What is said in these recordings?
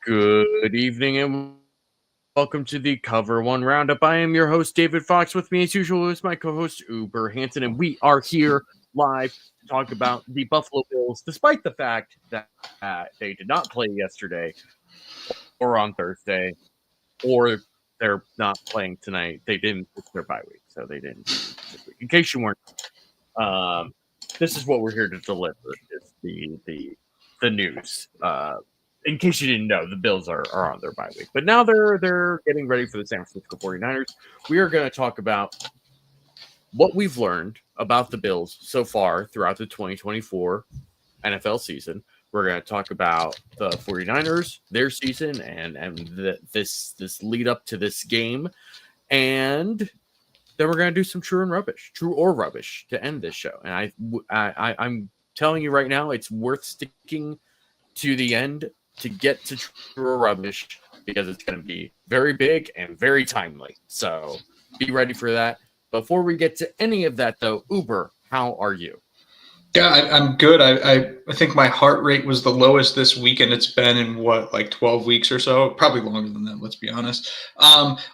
Good evening and welcome to the Cover One Roundup. I am your host, David Fox. With me, as usual, is my co-host, UberHansen, and we are here live to talk about the Buffalo Bills, despite the fact that they did not play yesterday or on Thursday, or they're not playing tonight. They didn't. It's their bye week, so they didn't. In case you weren't, this is what we're here to deliver: is the news. In case you didn't know, the Bills are on their bye week. But now they're getting ready for the San Francisco 49ers. We are going to talk about what we've learned about the Bills so far throughout the 2024 NFL season. We're going to talk about the 49ers, their season, and this lead up to this game. And then we're going to do some true or rubbish to end this show. And I'm telling you right now, it's worth sticking to the end to get to true or rubbish, because it's going to be very big and very timely. So be ready for that. Before we get to any of that, though, Uber, how are you? Yeah, I'm good. I think my heart rate was the lowest this week, and it's been in 12 weeks or so, probably longer than that, let's be honest.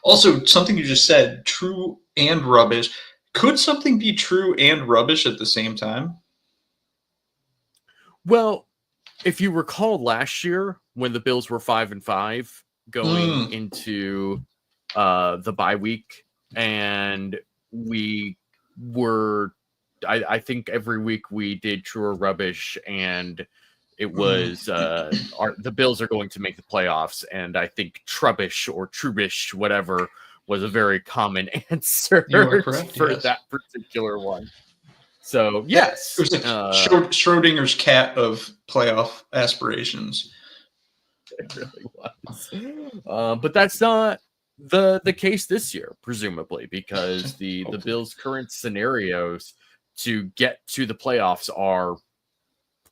Also, something you just said, true and rubbish. Could something be true and rubbish at the same time? Well, if you recall last year when the Bills were 5-5 going into the bye week, and we were, I think every week we did true or rubbish, and it was the Bills are going to make the playoffs, and I think trubbish or trubish, whatever, was a very common answer for that particular one. So, yes. It was like Schrodinger's cat of playoff aspirations. It really was. But that's not the case this year, presumably, because the Bills' current scenarios to get to the playoffs are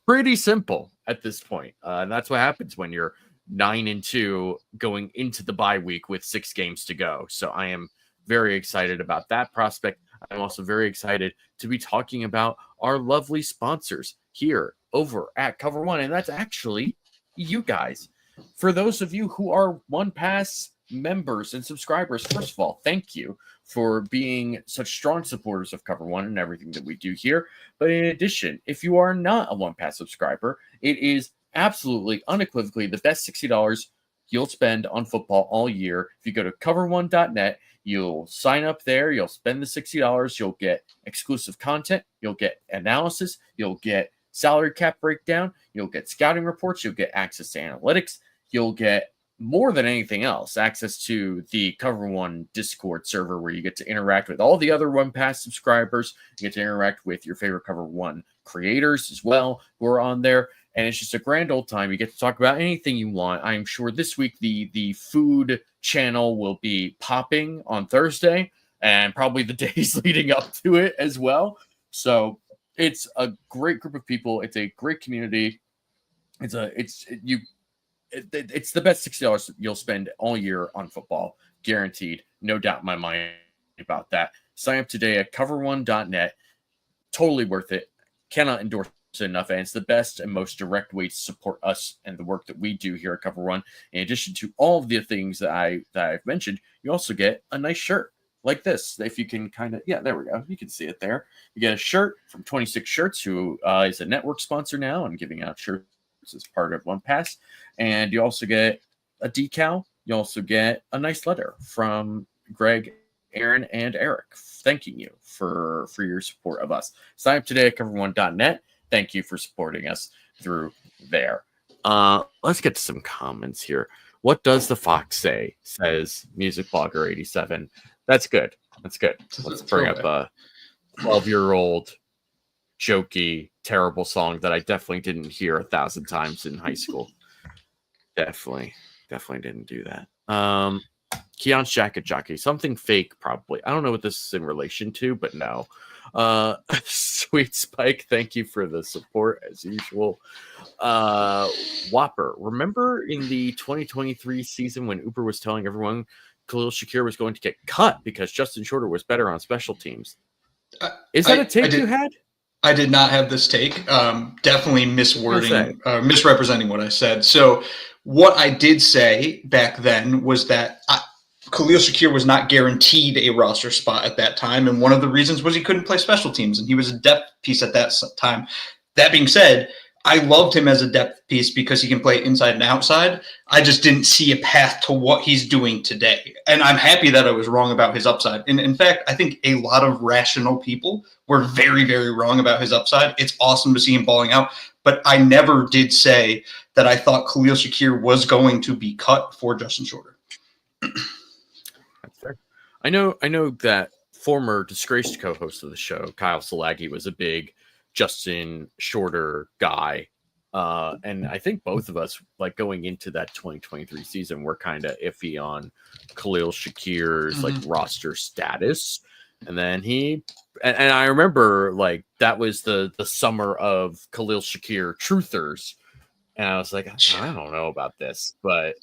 pretty simple at this point. And that's what happens when you're 9-2 going into the bye week with 6 games to go. So I am very excited about that prospect. I'm also very excited to be talking about our lovely sponsors here over at Cover One, and that's actually you guys. For those of you who are One Pass members and subscribers, first of all, thank you for being such strong supporters of Cover One and everything that we do here. But in addition, if you are not a One Pass subscriber, it is absolutely, unequivocally the best $60 you'll spend on football all year. If you go to cover1.net, you'll sign up there, you'll spend the $60, you'll get exclusive content, you'll get analysis, you'll get salary cap breakdown, you'll get scouting reports, you'll get access to analytics, you'll get, more than anything else, access to the Cover One Discord server, where you get to interact with all the other One Pass subscribers. You get to interact with your favorite Cover One creators as well, who are on there. And it's just a grand old time. You get to talk about anything you want. I'm sure this week the food channel will be popping on Thursday, and probably the days leading up to it as well. So it's a great group of people. It's a great community. It's the best $60 you'll spend all year on football, guaranteed. No doubt in my mind about that. Sign up today at cover1.net. Totally worth it. Cannot endorse enough, and it's the best and most direct way to support us and the work that we do here at Cover One. In addition to all of the things that I've mentioned, you also get a nice shirt like this. If you can there we go. You can see it there. You get a shirt from 26 Shirts, who is a network sponsor now and giving out shirts as part of One Pass. And you also get a decal. You also get a nice letter from Greg, Aaron, and Eric thanking you for your support of us. Sign up today at cover1.net. Thank you for supporting us through there. Let's get to some comments here. What does the Fox say? Says Music Blogger 87. That's good. Let's bring up a 12-year-old jokey, terrible song that I definitely didn't hear 1,000 times in high school. Definitely didn't do that. Keon's Jacket Jockey. Something fake, probably. I don't know what this is in relation to, but no. Sweet Spike, thank you for the support as usual. Whopper, remember in the 2023 season when Uber was telling everyone Khalil Shakir was going to get cut because Justin Shorter was better on special teams? Is that a take you had? I did not have this take. Definitely misrepresenting what I said. So What I did say back then was that Khalil Shakir was not guaranteed a roster spot at that time, and one of the reasons was he couldn't play special teams, and he was a depth piece at that time. That being said, I loved him as a depth piece because he can play inside and outside. I just didn't see a path to what he's doing today. And I'm happy that I was wrong about his upside. And in fact, I think a lot of rational people were very, very wrong about his upside. It's awesome to see him balling out. But I never did say that I thought Khalil Shakir was going to be cut for Justin Shorter. That's fair. I know that former disgraced co-host of the show, Kyle Salagi, was a big Justin Shorter guy. And I think both of us, like going into that 2023 season, were kind of iffy on Khalil Shakir's like roster status. And then and I remember like that was the summer of Khalil Shakir truthers. And I was like, I don't know about this, but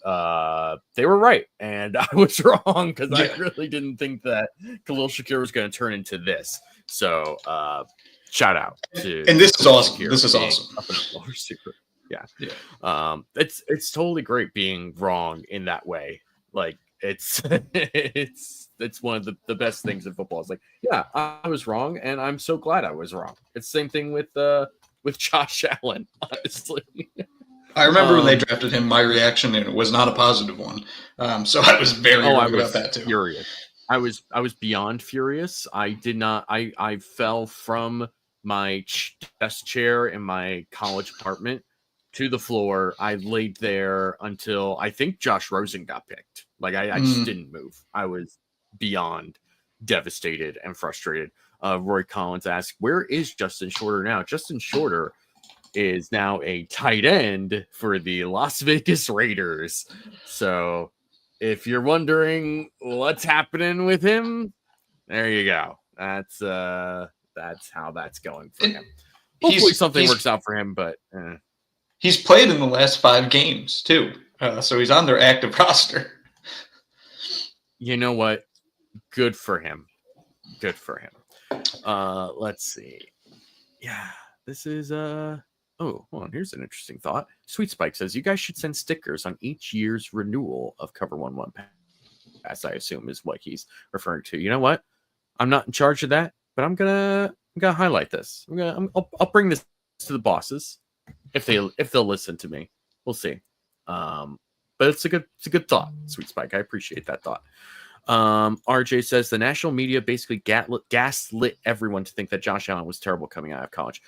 they were right. And I was wrong because I really didn't think that Khalil Shakir was going to turn into this. So, shout out to, and this is awesome. This is awesome. Yeah. It's totally great being wrong in that way. Like it's one of the best things in football. It's like, yeah, I was wrong, and I'm so glad I was wrong. It's the same thing with Josh Allen, honestly. I remember when they drafted him, my reaction, and it was not a positive one. So I was very wrong about that too. Furious. I was beyond furious. I did not. I fell from my desk chair in my college apartment to the floor. I laid there until I think Josh Rosen got picked. Like I just didn't move. I was beyond devastated and frustrated. Roy Collins asked, "Where is Justin Shorter now?" Justin Shorter is now a tight end for the Las Vegas Raiders. So if you're wondering what's happening with him, there you go. That's how that's going for him. Hopefully something works out for him, but he's played in the last 5 games too. So he's on their active roster. You know what? Good for him. Good for him. Let's see. Yeah, this is oh, hold on. Here's an interesting thought. Sweet Spike says you guys should send stickers on each year's renewal of Cover 1-1 Pass. I assume is what he's referring to. You know what? I'm not in charge of that, but I'm gonna highlight this. I'll bring this to the bosses if they'll listen to me. We'll see. But it's a good thought, Sweet Spike. I appreciate that thought. RJ says the national media basically gaslit everyone to think that Josh Allen was terrible coming out of college.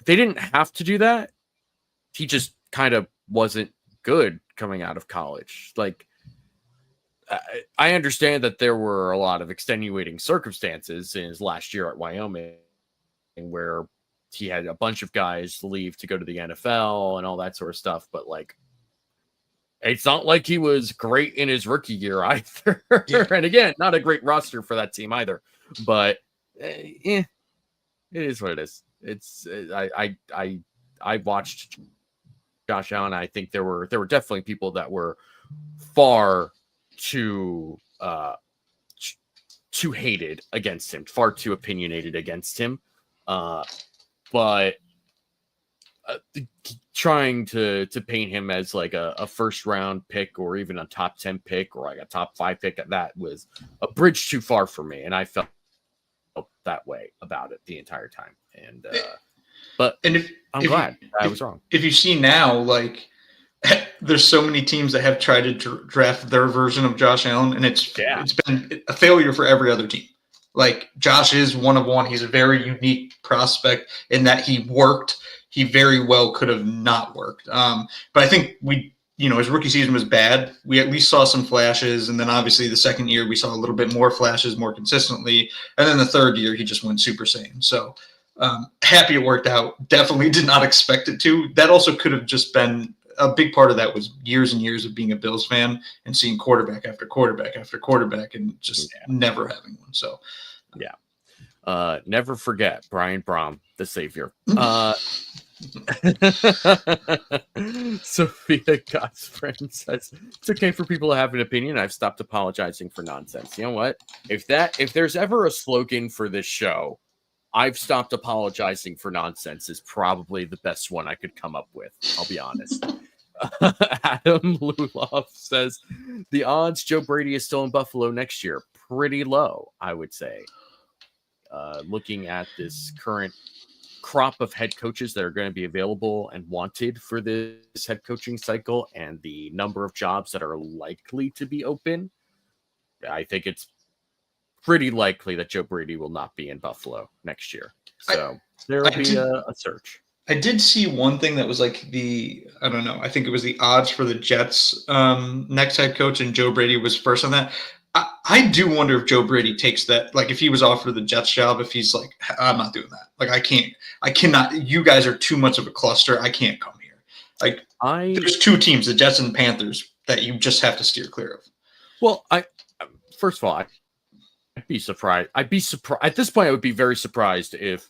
They didn't have to do that. He just kind of wasn't good coming out of college. Like, I understand that there were a lot of extenuating circumstances in his last year at Wyoming where he had a bunch of guys leave to go to the NFL and all that sort of stuff. But like, it's not like he was great in his rookie year either. And again, not a great roster for that team either. But it is what it is. It's I watched Josh Allen. I think there were definitely people that were far too hated against him, far too opinionated against him. But trying to paint him as like a first round pick or even a top 10 pick or like a top 5 pick, that was a bridge too far for me, and I felt that way about it the entire time. And I'm glad I was wrong. If you see now, like, there's so many teams that have tried to draft their version of Josh Allen, and it's been a failure for every other team. Like, Josh is one of one. He's a very unique prospect in that he worked. He very well could have not worked. But I think his rookie season was bad. We at least saw some flashes, and then obviously the second year we saw a little bit more flashes more consistently, and then the third year he just went Super Saiyan. So happy it worked out. Definitely did not expect it to. That also could have just been a big part of that was years and years of being a Bills fan and seeing quarterback after quarterback after quarterback and just never having one. So yeah. Never forget Brian Brom, the savior. Sophia God's friend says it's okay for people to have an opinion. I've stopped apologizing for nonsense. You know what? If there's ever a slogan for this show, I've stopped apologizing for nonsense is probably the best one I could come up with. I'll be honest. Adam Luloff says the odds Joe Brady is still in Buffalo next year pretty low, I would say. Looking at this current crop of head coaches that are going to be available and wanted for this head coaching cycle and the number of jobs that are likely to be open, I think it's pretty likely that Joe Brady will not be in Buffalo next year. So there will be a search. I did see one thing that was like I don't know, I think it was the odds for the Jets next head coach, and Joe Brady was first on that. I do wonder if Joe Brady takes that, like if he was offered the Jets job, if he's like, I'm not doing that. Like I cannot, you guys are too much of a cluster. I can't come here. Like there's two teams, the Jets and the Panthers, that you just have to steer clear of. Well, first of all, I'd be surprised. At this point, I would be very surprised if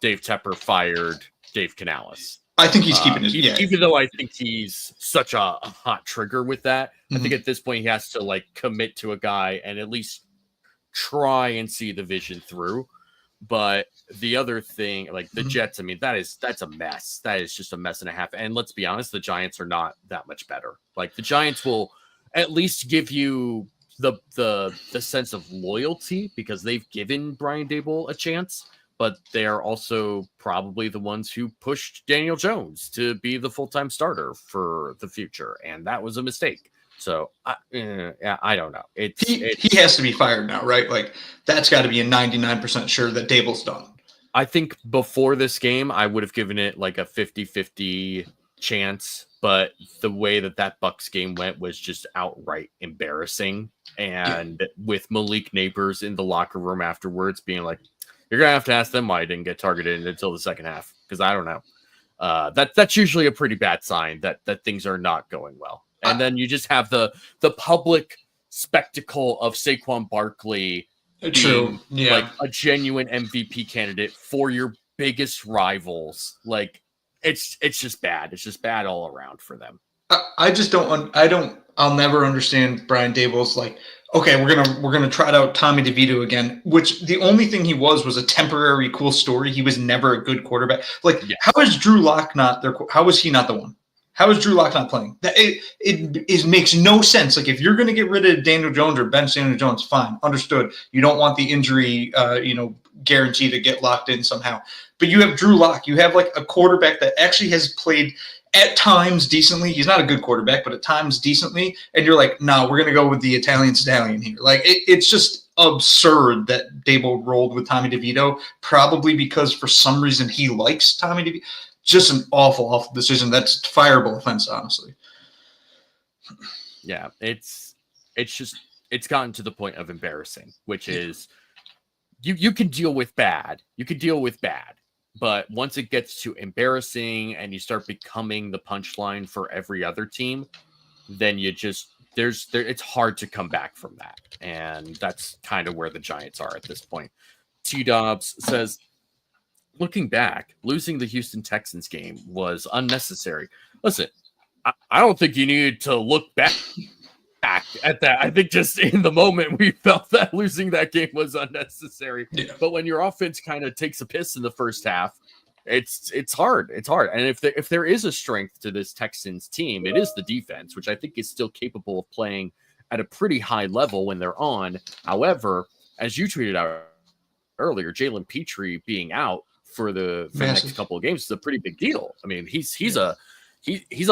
Dave Tepper fired Dave Canales. I think he's keeping his, even though I think he's such a hot trigger with that. Mm-hmm. I think at this point he has to like commit to a guy and at least try and see the vision through. But the other thing, like the Jets, I mean, that's a mess. That is just a mess and a half. And let's be honest, the Giants are not that much better. Like the Giants will at least give you the sense of loyalty because they've given Brian Daboll a chance. But they are also probably the ones who pushed Daniel Jones to be the full-time starter for the future. And that was a mistake. So, I don't know. He has to be fired now, right? Like, that's got to be a 99% sure that Daboll's done. I think before this game, I would have given it like a 50-50 chance. But the way that Bucs game went was just outright embarrassing. And with Malik Neighbors in the locker room afterwards being like, you're going to have to ask them why I didn't get targeted until the second half, because I don't know. That's usually a pretty bad sign that things are not going well. And then you just have the public spectacle of Saquon Barkley being like a genuine MVP candidate for your biggest rivals. Like it's just bad. It's just bad all around for them. I'll never understand Brian Daboll's like, okay, we're gonna try out Tommy DeVito again, which the only thing he was a temporary cool story. He was never a good quarterback. Like, how is Drew Lock not there? How is he not the one? How is Drew Lock not playing? It makes no sense. Like, if you're gonna get rid of Daniel Jones or bench Daniel Jones, fine, understood. You don't want the injury, guarantee to get locked in somehow. But you have Drew Lock. You have like a quarterback that actually has played at times decently. He's not a good quarterback, but at times decently. And you're like, no, we're going to go with the Italian stallion here. Like, it's just absurd that Daboll rolled with Tommy DeVito, probably because for some reason he likes Tommy DeVito. Just an awful, awful decision. That's fireable offense, honestly. Yeah, it's gotten to the point of embarrassing, which is you can deal with bad. You can deal with bad. But once it gets to embarrassing and you start becoming the punchline for every other team, then it's hard to come back from that. And that's kind of where the Giants are at this point. T. Dobbs says, looking back, losing the Houston Texans game was unnecessary. Listen, I don't think you needed to look back at that. I think just in the moment we felt that losing that game was unnecessary. Yeah. But when your offense kind of takes a piss in the first half, it's hard. It's hard. And if there is a strength to this Texans team, it is the defense, which I think is still capable of playing at a pretty high level when they're on. However, as you tweeted out earlier, Jalen Petrie being out for the next couple of games is a pretty big deal. I mean, he's a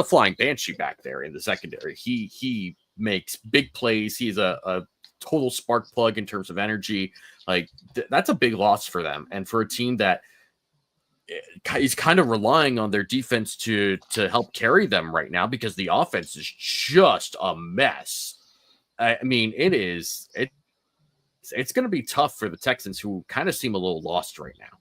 flying banshee back there in the secondary. He makes big plays. He's a total spark plug in terms of energy. Like that's a big loss for them. And for a team that is kind of relying on their defense to help carry them right now because the offense is just a mess. I mean, it's going to be tough for the Texans who kind of seem a little lost right now.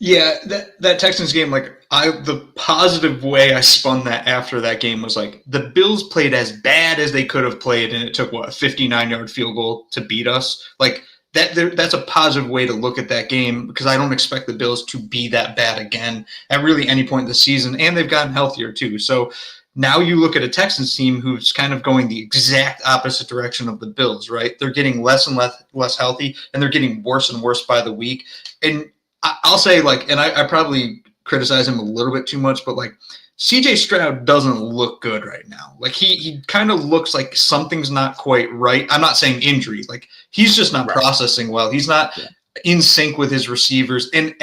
Yeah, that Texans game, the positive way I spun that after that game was like the Bills played as bad as they could have played, and it took a 59-yard field goal to beat us. Like that's a positive way to look at that game because I don't expect the Bills to be that bad again at really any point in the season, and they've gotten healthier too. So Now you look at a Texans team who's kind of going the exact opposite direction of the Bills, right? They're getting less and less healthy, and they're getting worse and worse by the week. And I'll say, like, and I probably criticize him a little bit too much, but like CJ Stroud doesn't look good right now. Like he kind of looks like something's not quite right. I'm not saying injury. Like he's just not processing well. He's not in sync with his receivers. And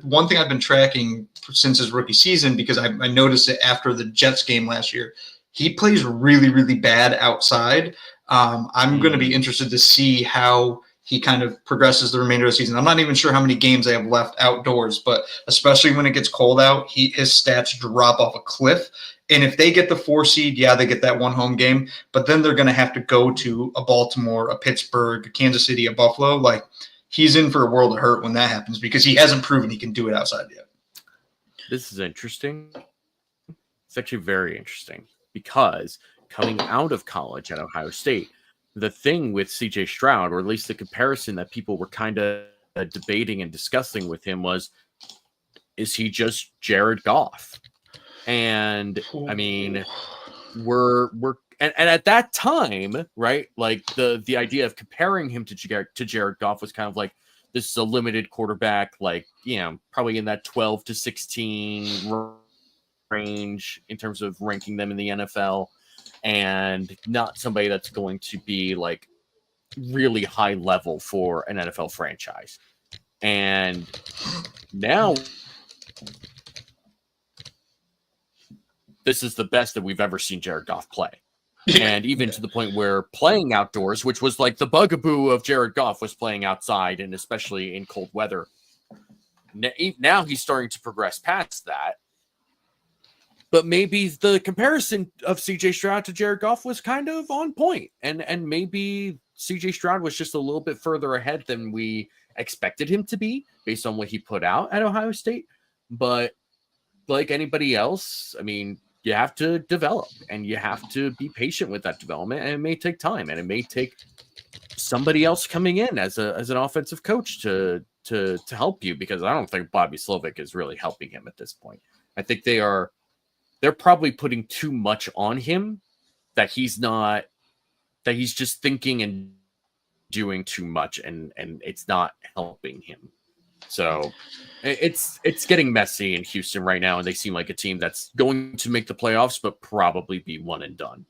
one thing I've been tracking since his rookie season, because I noticed it after the Jets game last year, he plays really, really bad outside. I'm going to be interested to see how he kind of progresses the remainder of the season. I'm not even sure how many games they have left outdoors, but especially when it gets cold out, his stats drop off a cliff. And if they get the 4 seed, they get that one home game, but then they're going to have to go to a Baltimore, a Pittsburgh, a Kansas City, a Buffalo. Like he's in for a world of hurt when that happens because he hasn't proven he can do it outside yet. This is interesting. It's actually very interesting because coming out of college at Ohio State, the thing with CJ Stroud, or at least the comparison that people were kind of debating and discussing with him was, is he just Jared Goff? And I mean, and at that time, right? Like the idea of comparing him to Jared Goff was kind of like, this is a limited quarterback, like, probably in that 12 to 16 range in terms of ranking them in the NFL, and not somebody that's going to be like really high level for an NFL franchise. And now this is the best that we've ever seen Jared Goff play. And even to the point where playing outdoors, which was like the bugaboo of Jared Goff, was playing outside, and especially in cold weather. Now he's starting to progress past that. But maybe the comparison of CJ Stroud to Jared Goff was kind of on point. And maybe CJ Stroud was just a little bit further ahead than we expected him to be based on what he put out at Ohio State. But like anybody else, I mean, you have to develop and you have to be patient with that development, and it may take time, and it may take somebody else coming in as an offensive coach to help you, because I don't think Bobby Slovic is really helping him at this point. I think they're probably putting too much on him that he's just thinking and doing too much, and it's not helping him. So it's getting messy in Houston right now, and they seem like a team that's going to make the playoffs, but probably be one and done.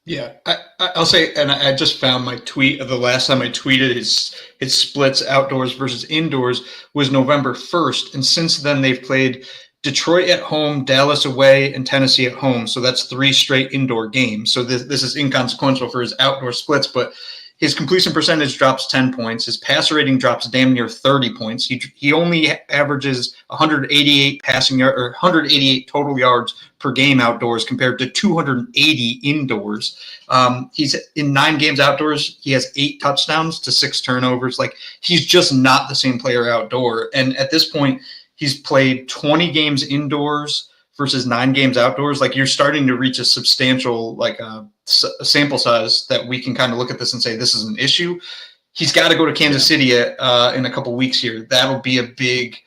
Yeah, I'll say, and I just found my tweet of the last time I tweeted his splits outdoors versus indoors was November 1st, and since then they've played Detroit at home, Dallas away, and Tennessee at home. So that's 3 straight indoor games. So this is inconsequential for his outdoor splits, but his completion percentage drops 10 points. His passer rating drops damn near 30 points. He only averages 188 passing yard or 188 total yards per game outdoors compared to 280 indoors. He's in 9 games outdoors. He has 8 touchdowns to 6 turnovers. Like, he's just not the same player outdoor. And at this point, he's played 20 games indoors versus 9 games outdoors. Like, you're starting to reach a substantial a sample size that we can kind of look at this and say this is an issue. He's got to go to Kansas City in a couple weeks here. That'll be a big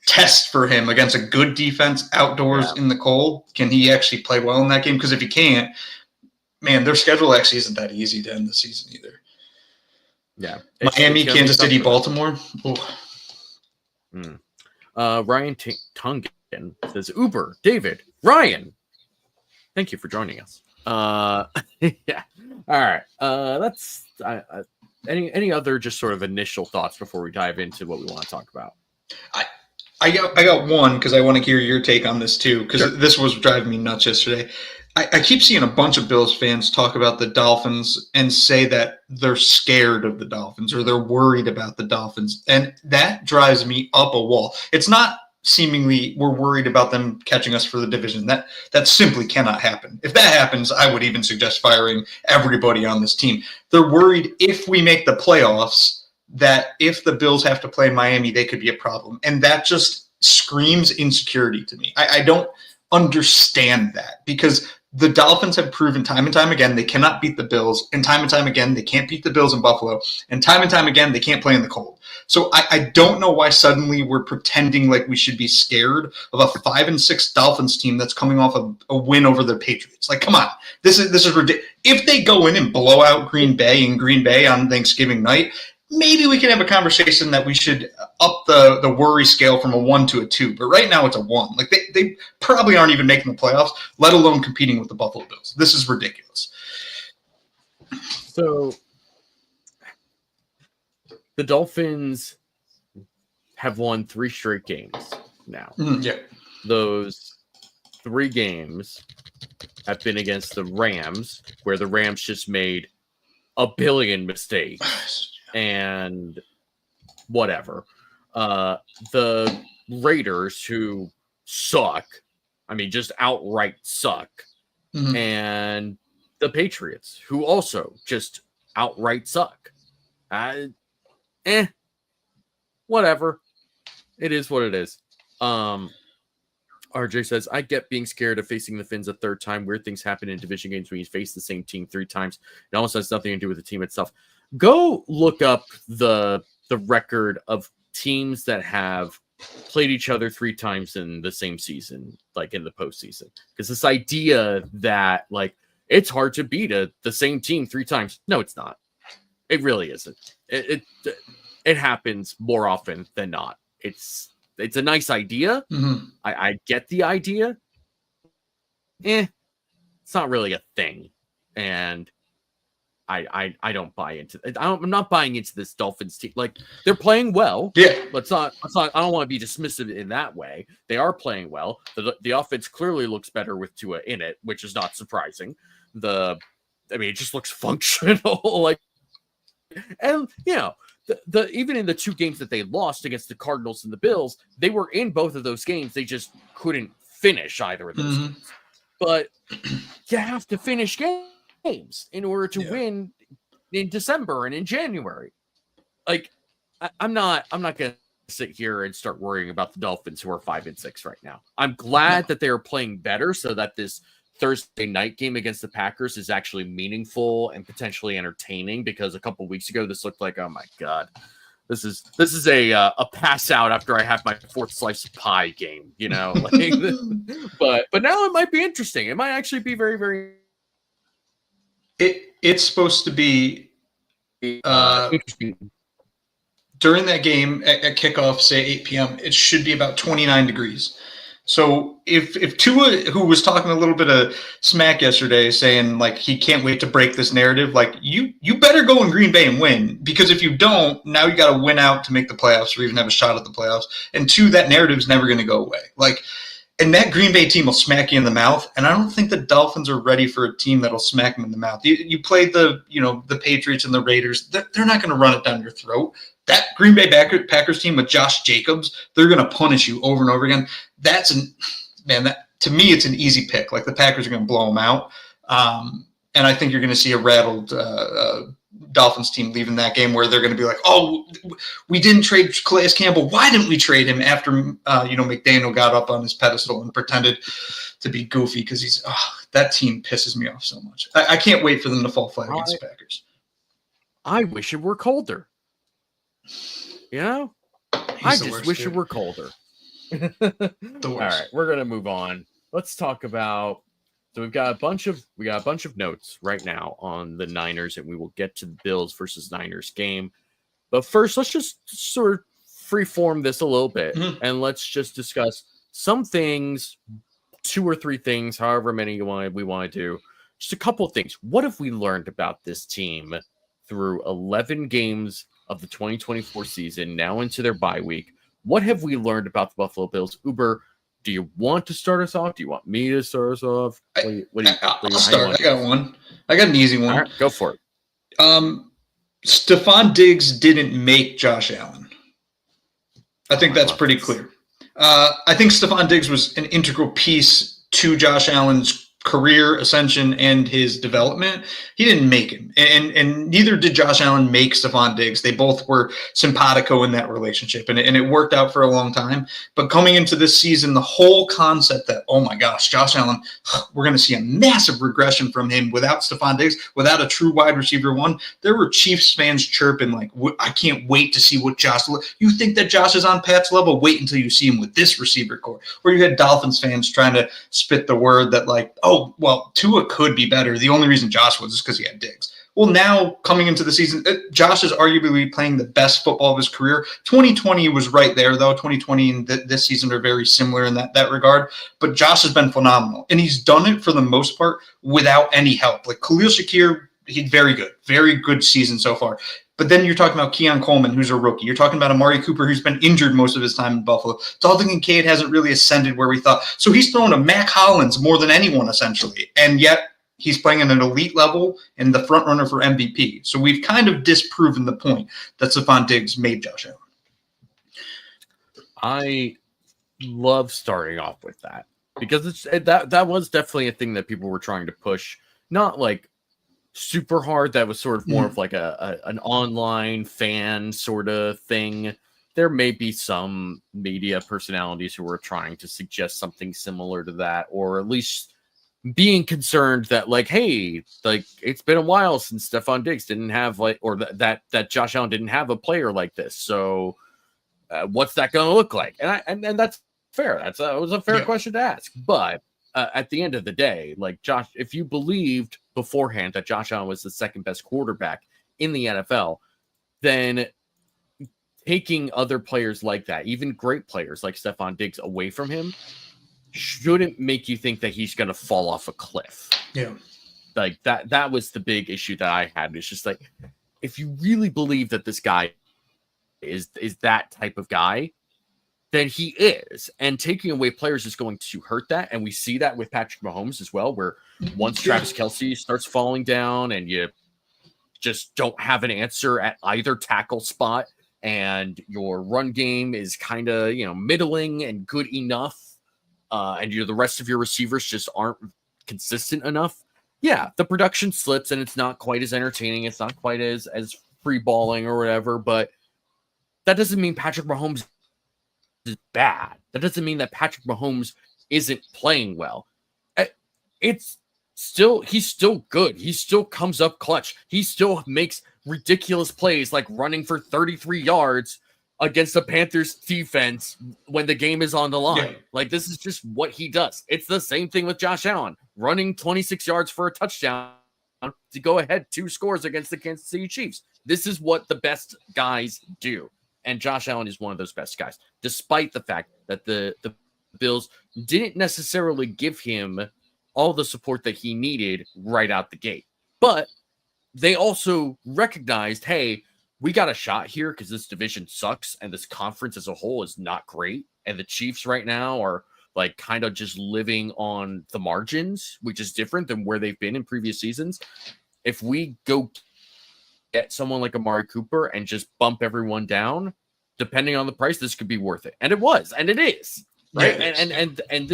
test for him against a good defense outdoors in the cold. Can he actually play well in that game? Because if he can't, man, their schedule actually isn't that easy to end the season either. Yeah. Miami, Kansas City, Baltimore. Ryan Tungen says, Uber, David, Ryan, thank you for joining us. Yeah. All right. That's any other just sort of initial thoughts before we dive into what we want to talk about? I got one because I want to hear your take on this too, because this was driving me nuts yesterday. I keep seeing a bunch of Bills fans talk about the Dolphins and say that they're scared of the Dolphins or they're worried about the Dolphins. And that drives me up a wall. It's not seemingly we're worried about them catching us for the division. That simply cannot happen. If that happens, I would even suggest firing everybody on this team. They're worried if we make the playoffs that if the Bills have to play Miami, they could be a problem. And that just screams insecurity to me. I don't understand that, because the Dolphins have proven time and time again they cannot beat the Bills, and time again they can't beat the Bills in Buffalo, and time again they can't play in the cold. So I don't know why suddenly we're pretending like we should be scared of a 5-6 Dolphins team that's coming off a win over the Patriots. Like, come on, this is ridiculous. If they go in and blow out Green Bay on Thanksgiving night, maybe we can have a conversation that we should up the worry scale from a 1 to a 2. But right now it's a 1. Like they probably aren't even making the playoffs, let alone competing with the Buffalo Bills. This is ridiculous. So the Dolphins have won 3 straight games now. Yeah. Those 3 games have been against the Rams, where the Rams just made a billion mistakes and whatever. The Raiders, who suck, I mean, just outright suck. Mm-hmm. And the Patriots, who also just outright suck. Whatever. It is what it is. RJ says, I get being scared of facing the Finns a third time. Weird things happen in division games when you face the same team 3 times. It almost has nothing to do with the team itself. Go look up the record of teams that have played each other 3 times in the same season, like in the postseason. Because this idea that, like, it's hard to beat the same team 3 times. No, it's not. It really isn't. It happens more often than not. It's a nice idea. Mm-hmm. I get the idea. It's not really a thing. And I don't buy into it. I'm not buying into this Dolphins team. Like, they're playing well. Yeah. Let's not I don't want to be dismissive in that way. They are playing well. The offense clearly looks better with Tua in it, which is not surprising. It just looks functional. Like, and the even in the 2 games that they lost against the Cardinals and the Bills, they were in both of those games. They just couldn't finish either of those games. But you have to finish games in order to win in December and in January. Like, I'm not going to sit here and start worrying about the Dolphins, who are 5-6 right now. I'm glad that they are playing better so that this Thursday night game against the Packers is actually meaningful and potentially entertaining, because a couple weeks ago this looked like, oh my God, this is a pass out after I have my 4th slice of pie game, like, but now it might be interesting. It might actually be very, very. It's supposed to be interesting. During that game at kickoff, say 8 p.m., it should be about 29 degrees. So if Tua, who was talking a little bit of smack yesterday, saying like he can't wait to break this narrative, like you better go in Green Bay and win, because if you don't, now you got to win out to make the playoffs or even have a shot at the playoffs. And 2, that narrative's never going to go away. Like, and that Green Bay team will smack you in the mouth. And I don't think the Dolphins are ready for a team that'll smack them in the mouth. You played the Patriots and the Raiders. They're not going to run it down your throat. That Green Bay Packers team with Josh Jacobs, they're going to punish you over and over again. To me, it's an easy pick. Like, the Packers are going to blow them out. And I think you're going to see a rattled Dolphins team leaving that game, where they're going to be like, oh, we didn't trade Calais Campbell. Why didn't we trade him after, McDaniel got up on his pedestal and pretended to be goofy? Because that team pisses me off so much. I can't wait for them to fall flat against the Packers. I wish it were colder. I just wish it were colder. All right, we're gonna move on. Let's talk about. So we've got a bunch of notes right now on the Niners, and we will get to the Bills versus Niners game. But first, let's just sort of freeform this a little bit, and let's just discuss some things, 2 or 3 things, however many we want to do. Just a couple of things. What have we learned about this team through 11 games of the 2024 season, now into their bye week? What have we learned about the Buffalo Bills? Uber, do you want to start us off? Do you want me to start us off? I'll start. I got one. I got an easy one. All right, go for it. Stephon Diggs didn't make Josh Allen. I think that's pretty clear. I think Stephon Diggs was an integral piece to Josh Allen's career ascension and his development, he didn't make him. And neither did Josh Allen make Stephon Diggs. They both were simpatico in that relationship, and it worked out for a long time. But coming into this season, the whole concept that, oh my gosh, Josh Allen, we're going to see a massive regression from him without Stephon Diggs, without a true wide receiver one. There were Chiefs fans chirping like, I can't wait to see what Josh – you think that Josh is on Pat's level? Wait until you see him with this receiver core. Or you had Dolphins fans trying to spit the word that like, oh, well, Tua could be better. The only reason Josh was is because he had Diggs. Well, now coming into the season, Josh is arguably playing the best football of his career. 2020 was right there, though. 2020 and this season are very similar in that regard. But Josh has been phenomenal, and he's done it for the most part without any help. Like Khalil Shakir, he's very good season so far. But then you're talking about Keon Coleman, who's a rookie. You're talking about Amari Cooper, who's been injured most of his time in Buffalo. Dalton Kincaid hasn't really ascended where we thought. So he's thrown to Mac Hollins more than anyone, essentially. And yet he's playing at an elite level and the front runner for MVP. So we've kind of disproven the point that Stephon Diggs made Josh Allen. I love starting off with that because that was definitely a thing that people were trying to push. Not like super hard. That was sort of more of like an online fan sort of thing. There may be some media personalities who were trying to suggest something similar to that, or at least being concerned that like, hey, like it's been a while since Stephon Diggs didn't have like, or that Josh Allen didn't have a player like this. So what's that going to look like? And that's fair. It was a fair question to ask. But at the end of the day, like Josh, if you believed beforehand that Josh Allen was the second best quarterback in the NFL, then taking other players like that, even great players like Stephon Diggs, away from him shouldn't make you think that he's going to fall off a cliff. Yeah. Like that was the big issue that I had. It's just like, if you really believe that this guy is that type of guy, then he is. And taking away players is going to hurt that. And we see that with Patrick Mahomes as well, where once Travis Kelce starts falling down and you just don't have an answer at either tackle spot, and your run game is kind of, middling and good enough, and the rest of your receivers just aren't consistent enough, yeah, the production slips and it's not quite as entertaining. It's not quite as free balling or whatever, but that doesn't mean Patrick Mahomes is bad. That doesn't mean that Patrick Mahomes isn't playing well. He's still good. He still comes up clutch. He still makes ridiculous plays like running for 33 yards against the Panthers defense when the game is on the line. Yeah. Like, this is just what he does. It's the same thing with Josh Allen, running 26 yards for a touchdown to go ahead 2 scores against the Kansas City Chiefs. This is what the best guys do. And Josh Allen is one of those best guys, despite the fact that the Bills didn't necessarily give him all the support that he needed right out the gate. But they also recognized, hey, we got a shot here because this division sucks and this conference as a whole is not great. And the Chiefs right now are like kind of just living on the margins, which is different than where they've been in previous seasons. If we go get someone like Amari Cooper and just bump everyone down, depending on the price, this could be worth it. And it was, and it is, right? Yeah, and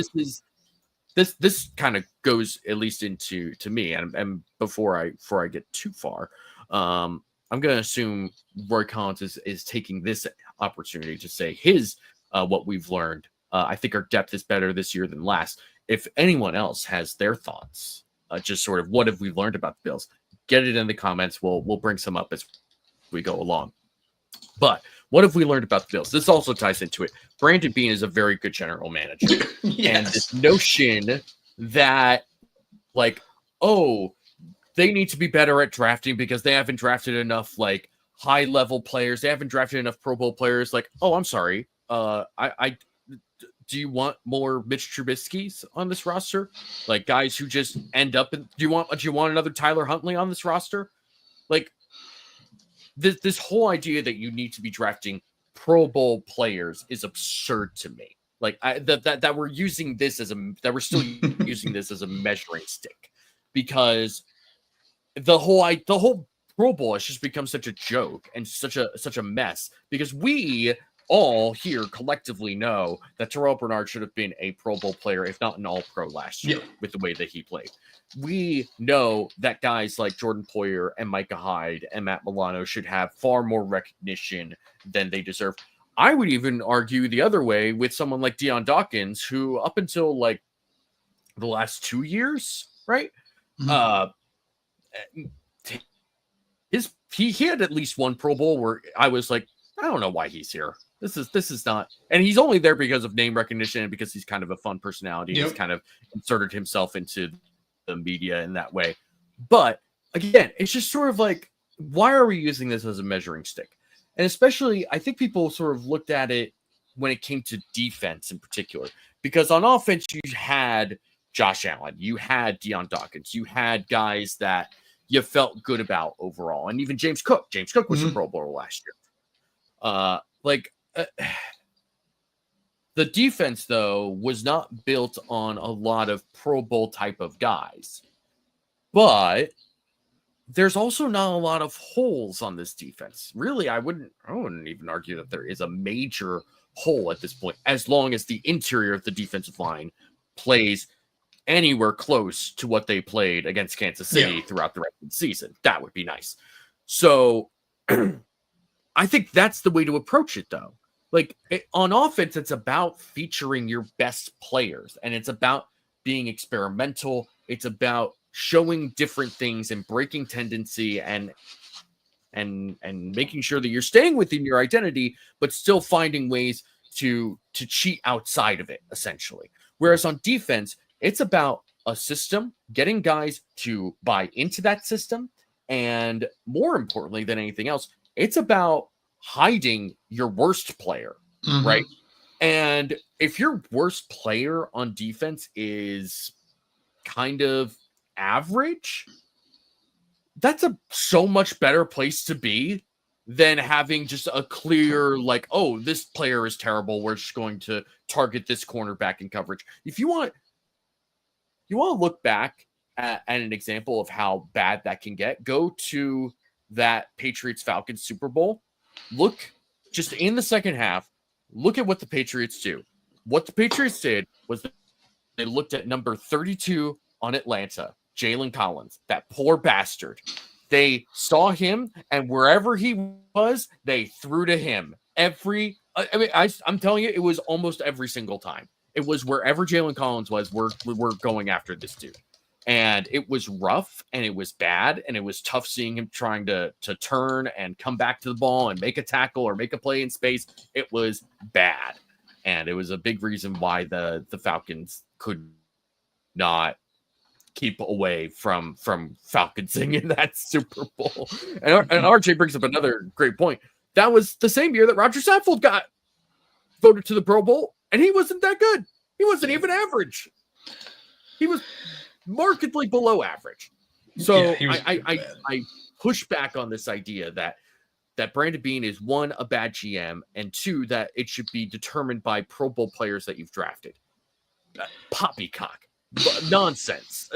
this kind of goes at least into me. And before I get too far, I'm going to assume Roy Collins is taking this opportunity to say his what we've learned. I think our depth is better this year than last. If anyone else has their thoughts, just sort of what have we learned about the Bills, get it in the comments. We'll bring some up as we go along. But what have we learned about the Bills? This also ties into it. Brandon Beane is a very good general manager. Yes. And this notion that, like, oh, they need to be better at drafting because they haven't drafted enough, like, high-level players. They haven't drafted enough Pro Bowl players. Like, oh, I'm sorry. Do you want more Mitch Trubisky's on this roster? Like, guys who just end up in, do you want another Tyler Huntley on this roster? Like, this whole idea that you need to be drafting Pro Bowl players is absurd to me. Like, that we're using this that we're still using this as a measuring stick, because the whole Pro Bowl has just become such a joke and such a mess, because we all here collectively know that Terrell Bernard should have been a Pro Bowl player, if not an All-Pro last year, with the way that he played. We know that guys like Jordan Poyer and Micah Hyde and Matt Milano should have far more recognition than they deserve. I would even argue the other way with someone like Deion Dawkins, who up until like the last 2 years, right? He had at least one Pro Bowl where I was like, I don't know why he's here. This is not, and he's only there because of name recognition and because he's kind of a fun personality. He's kind of inserted himself into the media in that way. But again, it's just sort of like, why are we using this as a measuring stick? And especially, I think people sort of looked at it when it came to defense in particular, because on offense, you had Josh Allen, you had Deion Dawkins, you had guys that you felt good about overall. And even James Cook was a Pro Bowler last year. The defense, though, was not built on a lot of Pro Bowl type of guys. But there's also not a lot of holes on this defense. Really, I wouldn't even argue that there is a major hole at this point, as long as the interior of the defensive line plays anywhere close to what they played against Kansas City throughout the rest of the season. That would be nice. So I think that's the way to approach it, though. Like on offense, it's about featuring your best players, and it's about being experimental. It's about showing different things and breaking tendency and making sure that you're staying within your identity, but still finding ways to cheat outside of it, essentially. Whereas on defense, it's about a system, getting guys to buy into that system, and more importantly than anything else, it's about hiding your worst player, right? And if your worst player on defense is kind of average, that's a so much better place to be than having just a clear, like, oh, this player is terrible, we're just going to target this cornerback in coverage. If you want to look back at an example of how bad that can get, go to that Patriots-Falcons Super Bowl. Look just in the second half, look at what the Patriots do. What the Patriots did was they looked at number 32 on Atlanta, Jalen Collins, that poor bastard. They saw him, and wherever he was, they threw to him. I'm telling you, it was almost every single time. It was wherever Jalen Collins was, we're going after this dude. And it was rough, and it was bad, and it was tough seeing him trying to turn and come back to the ball and make a tackle or make a play in space. It was bad, and it was a big reason why the Falcons could not keep away from Falconsing in that Super Bowl. And RJ brings up another great point. That was the same year that Roger Saffold got voted to the Pro Bowl, and he wasn't that good. He wasn't even average. He was markedly below average. So I push back on this idea that Brandon Beane is, one, a bad GM, and two, that it should be determined by Pro Bowl players that you've drafted. Poppycock. Nonsense.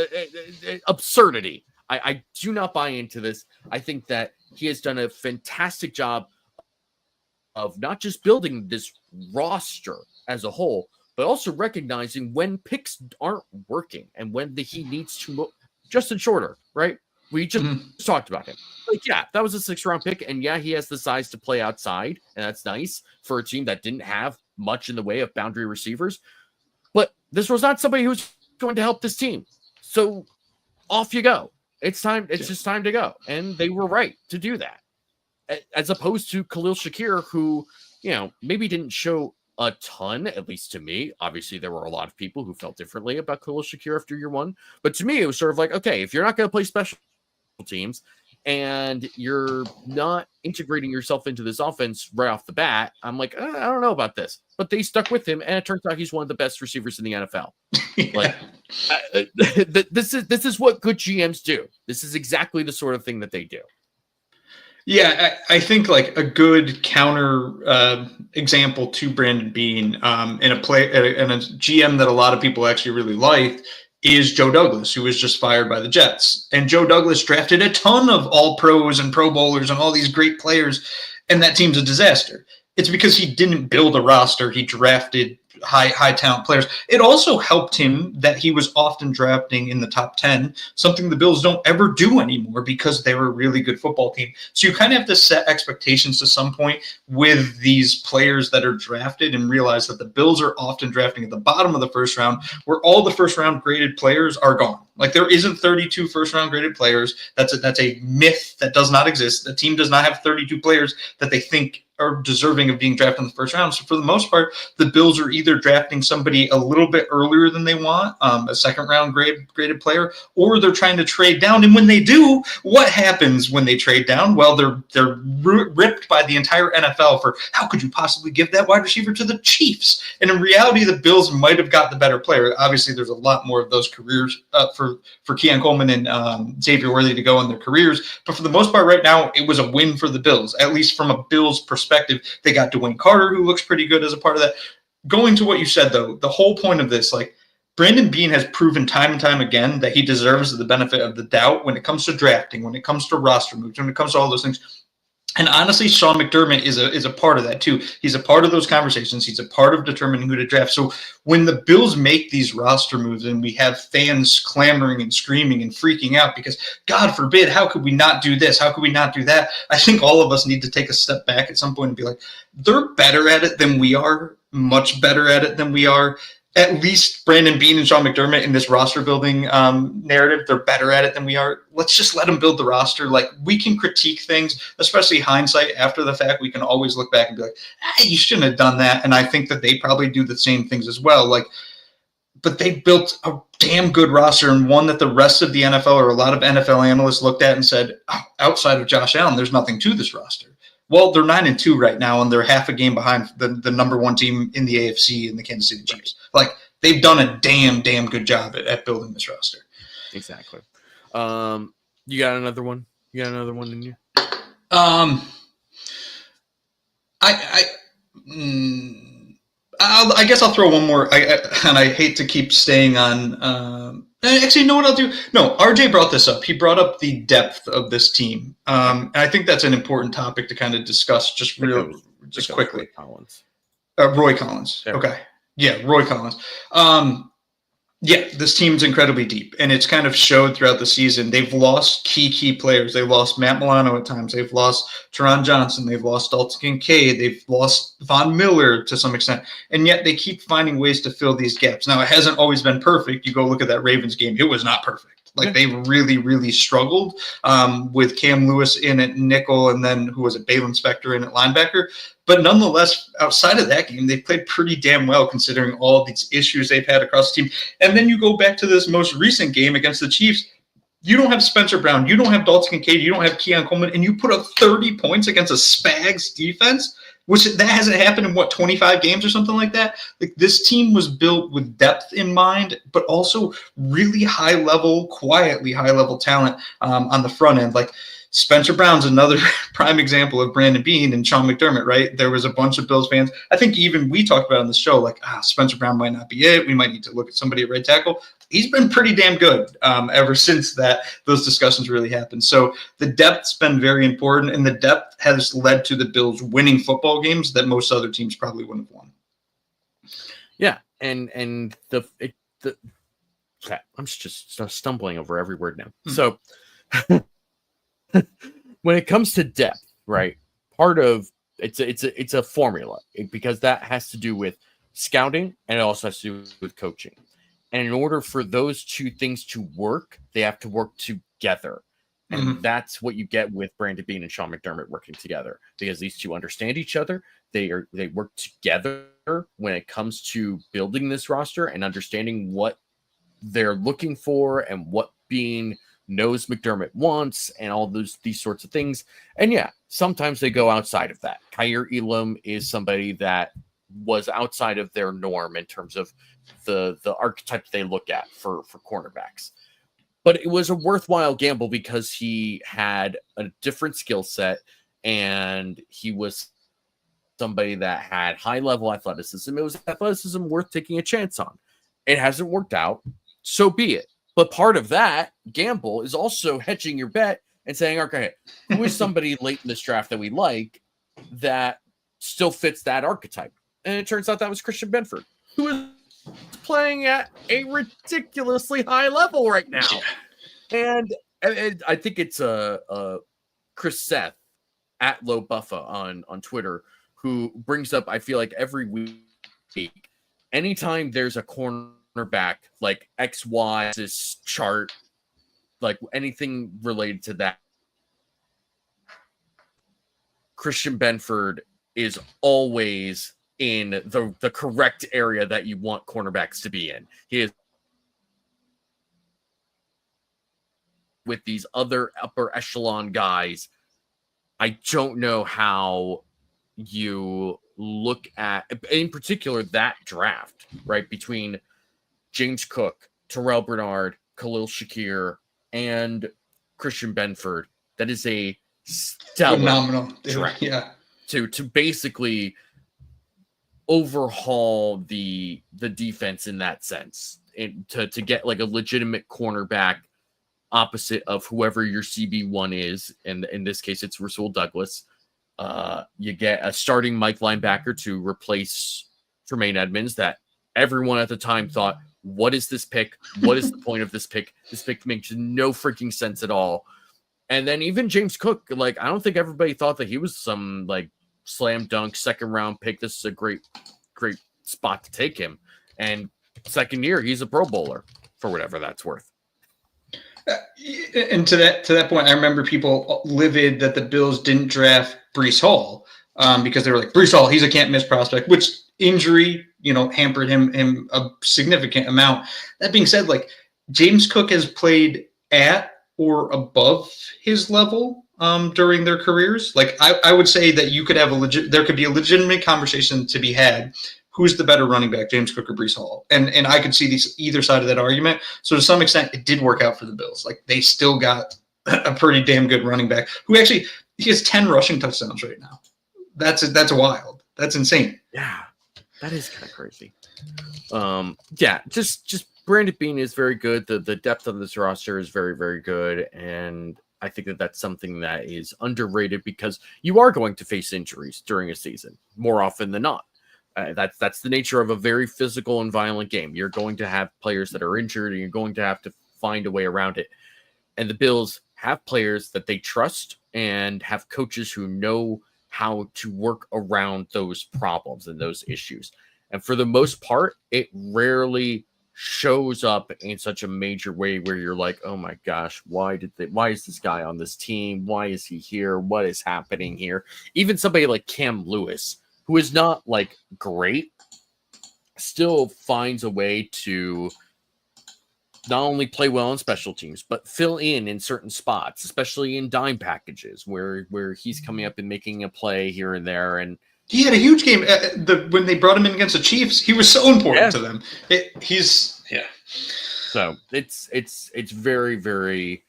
Absurdity. I do not buy into this. I think that he has done a fantastic job of not just building this roster as a whole, but also recognizing when picks aren't working and when he needs to. Justin Shorter, right? We just talked about him. Like, yeah, that was a 6th-round pick, and yeah, he has the size to play outside, and that's nice for a team that didn't have much in the way of boundary receivers. But this was not somebody who's going to help this team. So off you go. It's time. It's just time to go. And they were right to do that. As opposed to Khalil Shakir, who, maybe didn't show a ton, at least to me. Obviously, there were a lot of people who felt differently about Khalil Shakir after year one. But to me, it was sort of like, okay, if you're not going to play special teams and you're not integrating yourself into this offense right off the bat, I'm like, I don't know about this. But they stuck with him, and it turns out he's one of the best receivers in the NFL. Like, this is what good GMs do. This is exactly the sort of thing that they do. Yeah, I think like a good counter example to Brandon Beane in a GM that a lot of people actually really liked is Joe Douglas, who was just fired by the Jets. And Joe Douglas drafted a ton of all pros and Pro Bowlers and all these great players, and that team's a disaster. it's because he didn't build a roster. He drafted high talent players. It also helped him that he was often drafting in the top 10, something the Bills don't ever do anymore because they were a really good football team. So you kind of have to set expectations to some point with these players that are drafted and realize that the Bills are often drafting at the bottom of the first round, where all the first round graded players are gone. Like there isn't 32 first round graded players. That's a myth that does not exist. The team does not have 32 players that they think are deserving of being drafted in the first round. So for the most part, the Bills are either drafting somebody a little bit earlier than they want, a second round graded player, or they're trying to trade down. And when they do, what happens when they trade down? Well, they're ripped by the entire NFL for how could you possibly give that wide receiver to the Chiefs? And in reality, the Bills might have got the better player. Obviously, there's a lot more of those careers for Keon Coleman and Xavier Worthy to go in their careers. But for the most part right now, it was a win for the Bills, at least from a Bills perspective. They got Dwayne Carter, who looks pretty good as a part of that. Going to what you said, though, the whole point of this, like Brandon Beane has proven time and time again that he deserves the benefit of the doubt when it comes to drafting, when it comes to roster moves, when it comes to all those things. And honestly, Sean McDermott is a part of that too. He's a part of those conversations. He's a part of determining who to draft. So when the Bills make these roster moves and we have fans clamoring and screaming and freaking out because, God forbid, how could we not do this? How could we not do that? I think all of us need to take a step back at some point and be like, they're better at it than we are, much better at it than we are. At least Brandon Beane and Sean McDermott in this roster building narrative, they're better at it than we are. Let's just let them build the roster. Like we can critique things, especially hindsight after the fact. We can always look back and be like, hey, you shouldn't have done that. And I think that they probably do the same things as well. Like, but they built a damn good roster and one that the rest of the NFL or a lot of NFL analysts looked at and said, oh, outside of Josh Allen, there's nothing to this roster. Well, they're 9-2 right now, and they're half a game behind the number one team in the AFC in the Kansas City Chiefs. Like they've done a damn good job at building this roster. Exactly. You got another one? You got another one in you? I guess I'll throw one more. And I hate to keep staying on. Actually, you know what I'll do? No, RJ brought this up. He brought up the depth of this team. And I think that's an important topic to kind of discuss just quickly. Roy Collins. There. Okay. Yeah, Roy Collins. Yeah, this team's incredibly deep, and it's kind of showed throughout the season. They've lost key players. They've lost Matt Milano at times. They've lost Teron Johnson. They've lost Dalton Kincaid. They've lost Von Miller to some extent, and yet they keep finding ways to fill these gaps. Now, it hasn't always been perfect. You go look at that Ravens game. It was not perfect. Like, they really struggled with Cam Lewis in at nickel, and then who was it, Balin Spector in at linebacker. But nonetheless, outside of that game, they played pretty damn well considering all of these issues they've had across the team. And then you go back to this most recent game against the Chiefs. You don't have Spencer Brown. You don't have Dalton Kincaid. You don't have Keon Coleman. And you put up 30 points against a Spags defense, which that hasn't happened in, 25 games or something like that? Like, this team was built with depth in mind, but also really high-level, quietly high-level talent on the front end. Like, Spencer Brown's another prime example of Brandon Beane and Sean McDermott, right? There was a bunch of Bills fans. I think even we talked about on the show, like, Spencer Brown might not be it. We might need to look at somebody at right tackle. He's been pretty damn good ever since those discussions really happened. So the depth's been very important, and the depth has led to the Bills winning football games that most other teams probably wouldn't have won. Yeah, and okay, I'm just stumbling over every word now. So when it comes to depth, right? Part of it's a formula because that has to do with scouting and it also has to do with coaching. And in order for those two things to work, they have to work together. And that's what you get with Brandon Beane and Sean McDermott working together because these two understand each other. They work together when it comes to building this roster and understanding what they're looking for and what Beane knows McDermott wants and all these sorts of things. And yeah, sometimes they go outside of that. Kyer Elam is somebody that was outside of their norm in terms of the archetype they look at for cornerbacks. But it was a worthwhile gamble because he had a different skill set and he was somebody that had high-level athleticism. It was athleticism worth taking a chance on. It hasn't worked out, so be it. But part of that gamble is also hedging your bet and saying, okay, who is somebody late in this draft that we like that still fits that archetype. And it turns out that was Christian Benford, who is playing at a ridiculously high level right now. And I think it's Chris Seth at Low Buffa on Twitter, who brings up, I feel like every week, anytime there's a cornerback like XY, this chart, like anything related to that, Christian Benford is always in the correct area that you want cornerbacks to be in. He is with these other upper echelon guys. I don't know how you look at, in particular, that draft, right, between James Cook, Terrell Bernard, Khalil Shakir, and Christian Benford. That is a stellar phenomenal draft. Yeah. To basically overhaul the defense in that sense, and to get like a legitimate cornerback opposite of whoever your CB1 is, and in this case it's Rasul Douglas. You get a starting Mike linebacker to replace Tremaine Edmonds that everyone at the time thought, what is this pick? What is the point of this pick? This pick makes no freaking sense at all. And then even James Cook, like, I don't think everybody thought that he was some like slam dunk second round pick. This is a great spot to take him. And second year, he's a Pro Bowler for whatever that's worth. And to that point, I remember people livid that the Bills didn't draft Breece Hall because they were like, Breece Hall, he's a can't miss prospect, which injury, hampered him a significant amount. That being said, like, James Cook has played at or above his level during their careers. Like, I would say that you could have there could be a legitimate conversation to be had. Who's the better running back, James Cook or Breece Hall? And I could see either side of that argument. So to some extent, it did work out for the Bills. Like, they still got a pretty damn good running back who actually, he has 10 rushing touchdowns right now. That's wild. That's insane. Yeah, that is kind of crazy. Just Brandon Beane is very good. The depth of this roster is very, very good. And I think that that's something that is underrated because you are going to face injuries during a season more often than not. That's the nature of a very physical and violent game. You're going to have players that are injured, and you're going to have to find a way around it. And the Bills have players that they trust and have coaches who know how to work around those problems and those issues. And for the most part, it rarely shows up in such a major way where you're like, oh my gosh, why is this guy on this team? Why is he here? What is happening here? Even somebody like Cam Lewis, who is not like great, still finds a way to not only play well on special teams, but fill in certain spots, especially in dime packages where he's coming up and making a play here and there. And he had a huge game when they brought him in against the Chiefs. He was so important to them. So it's very, very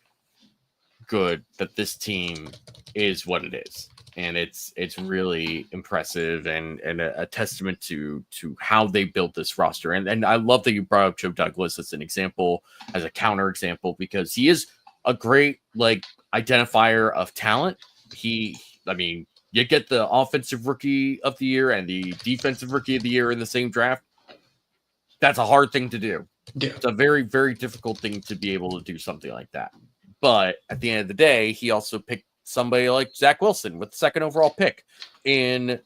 good that this team is what it is. And it's really impressive and a testament to how they built this roster. And I love that you brought up Joe Douglas as an example, as a counter example, because he is a great like identifier of talent. You get the offensive rookie of the year and the defensive rookie of the year in the same draft. That's a hard thing to do. Yeah. It's a very, very difficult thing to be able to do something like that. But at the end of the day, he also picked somebody like Zach Wilson with the second overall pick in,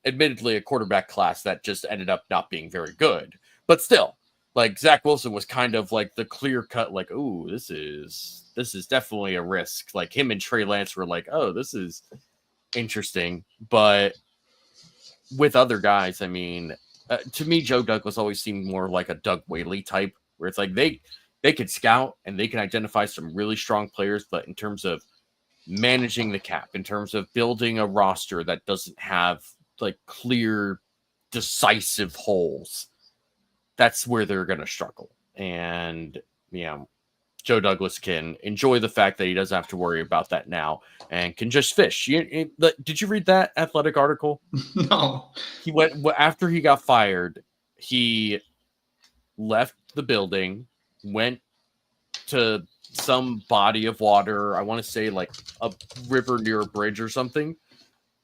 admittedly a quarterback class that just ended up not being very good. But still, like Zach Wilson was kind of like the clear cut, like, ooh, this is definitely a risk. Like him and Trey Lance were like, oh, this is interesting. But with other guys, to me, Joe Douglas always seemed more like a Doug Whaley type, where it's like they could scout and they can identify some really strong players, but in terms of managing the cap, in terms of building a roster that doesn't have like clear, decisive holes, that's where they're going to struggle. And, Joe Douglas can enjoy the fact that he doesn't have to worry about that now and can just fish. Did you read that Athletic article? No. He went after he got fired. He left the building, went to some body of water. I want to say like a river near a bridge or something,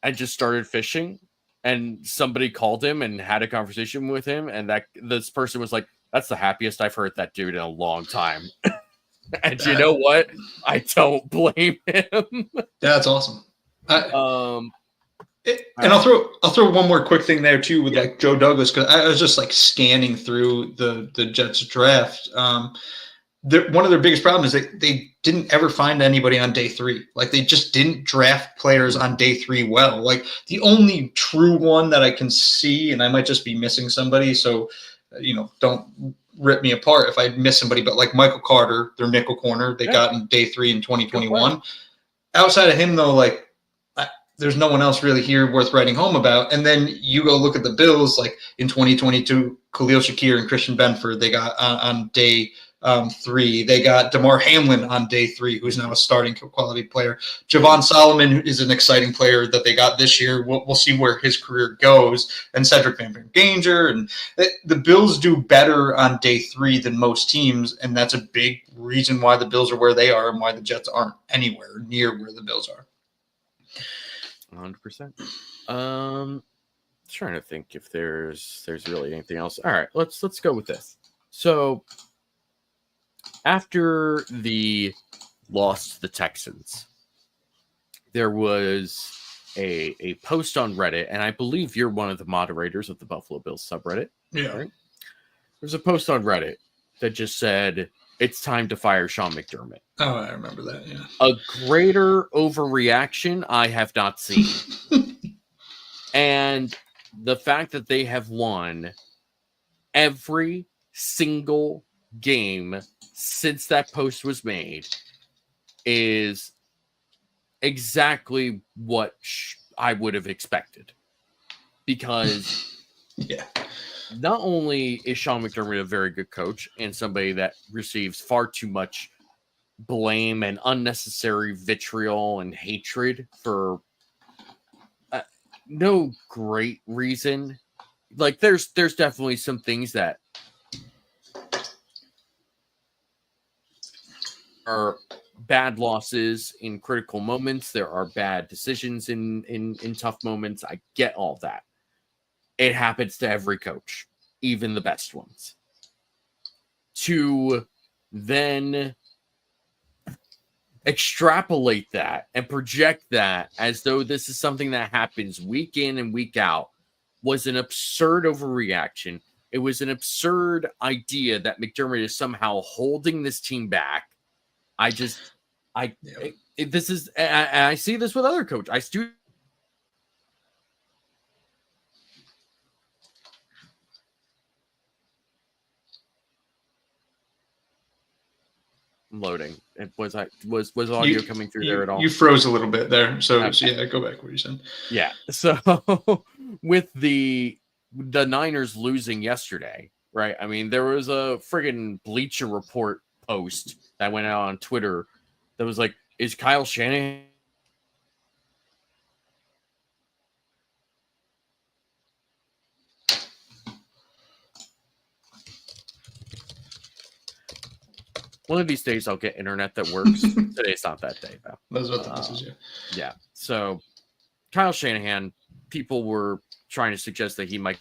and just started fishing. and somebody called him and had a conversation with him, and that this person was like, "That's the happiest I've heard that dude in a long time." And you know what? I don't blame him. That's awesome. Um, and I'll throw one more quick thing there too with like Joe Douglas, because I was just like scanning through the Jets draft. One of their biggest problems is they didn't ever find anybody on day 3. Like they just didn't draft players on day 3 well. Like the only true one that I can see, and I might just be missing somebody, so don't rip me apart if I miss somebody, but like Michael Carter, their nickel corner, they got in day 3 in 2021. Outside of him though, like there's no one else really here worth writing home about. And then you go look at the Bills, like in 2022, Khalil Shakir and Christian Benford, they got on day 3. They got DeMar Hamlin on day 3, who's now a starting quality player. Javon Solomon is an exciting player that they got this year. We'll see where his career goes. And Cedric Van Ganger. And the Bills do better on day 3 than most teams, and that's a big reason why the Bills are where they are and why the Jets aren't anywhere near where the Bills are. 100%. Trying to think if there's really anything else. All right, let's go with this. So after the loss to the Texans, there was a post on Reddit, and I believe you're one of the moderators of the Buffalo Bills subreddit. Yeah. Right? There's a post on Reddit that just said, "It's time to fire Sean McDermott." Oh, I remember that, yeah. A greater overreaction I have not seen. And the fact that they have won every single game since that post was made is exactly what I would have expected. Because not only is Sean McDermott a very good coach and somebody that receives far too much blame and unnecessary vitriol and hatred for no great reason. Like there's definitely some things that are bad losses in critical moments. There are bad decisions in tough moments. I get all that. It happens to every coach, even the best ones. To then extrapolate that and project that as though this is something that happens week in and week out was an absurd overreaction. It was an absurd idea that McDermott is somehow holding this team back. I see this with other coaches. Loading. Was audio coming through there at all? You froze a little bit there. So yeah, go back what you said. Yeah. So with the Niners losing yesterday, right? I mean, there was a friggin' Bleacher Report post that went out on Twitter that was like, is Kyle Shanahan one of these days I'll get internet that works. Today's not that day, though. That's what the message is. Yeah. So Kyle Shanahan, people were trying to suggest that he might.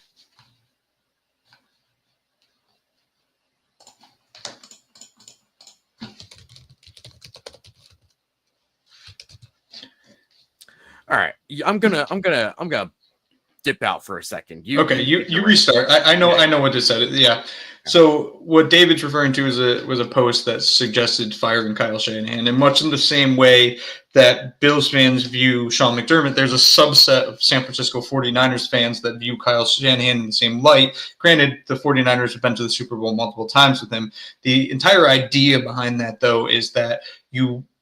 All right. I'm gonna dip out for a second. You restart. I know what just said it. Yeah. So what David's referring to was a post that suggested firing Kyle Shanahan, and much in the same way that Bills fans view Sean McDermott, there's a subset of San Francisco 49ers fans that view Kyle Shanahan in the same light. Granted, the 49ers have been to the Super Bowl multiple times with him. The entire idea behind that, though, is that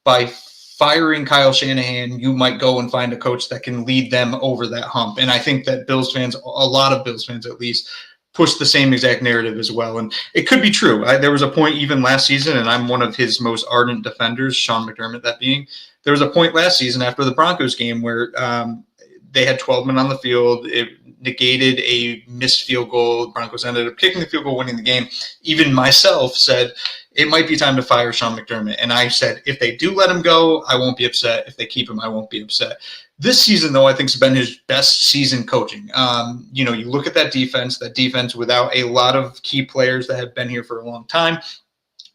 by firing Kyle Shanahan, you might go and find a coach that can lead them over that hump. And I think that Bills fans, a lot of Bills fans at least, push the same exact narrative as well. And it could be true. There was a point even last season, and I'm one of his most ardent defenders, Sean McDermott, that being, there was a point last season after the Broncos game where they had 12 men on the field. It negated a missed field goal. The Broncos ended up kicking the field goal, winning the game. Even myself said, it might be time to fire Sean McDermott. And I said, if they do let him go, I won't be upset. If they keep him, I won't be upset. This season, though, I think has been his best season coaching. You look at that defense without a lot of key players that have been here for a long time.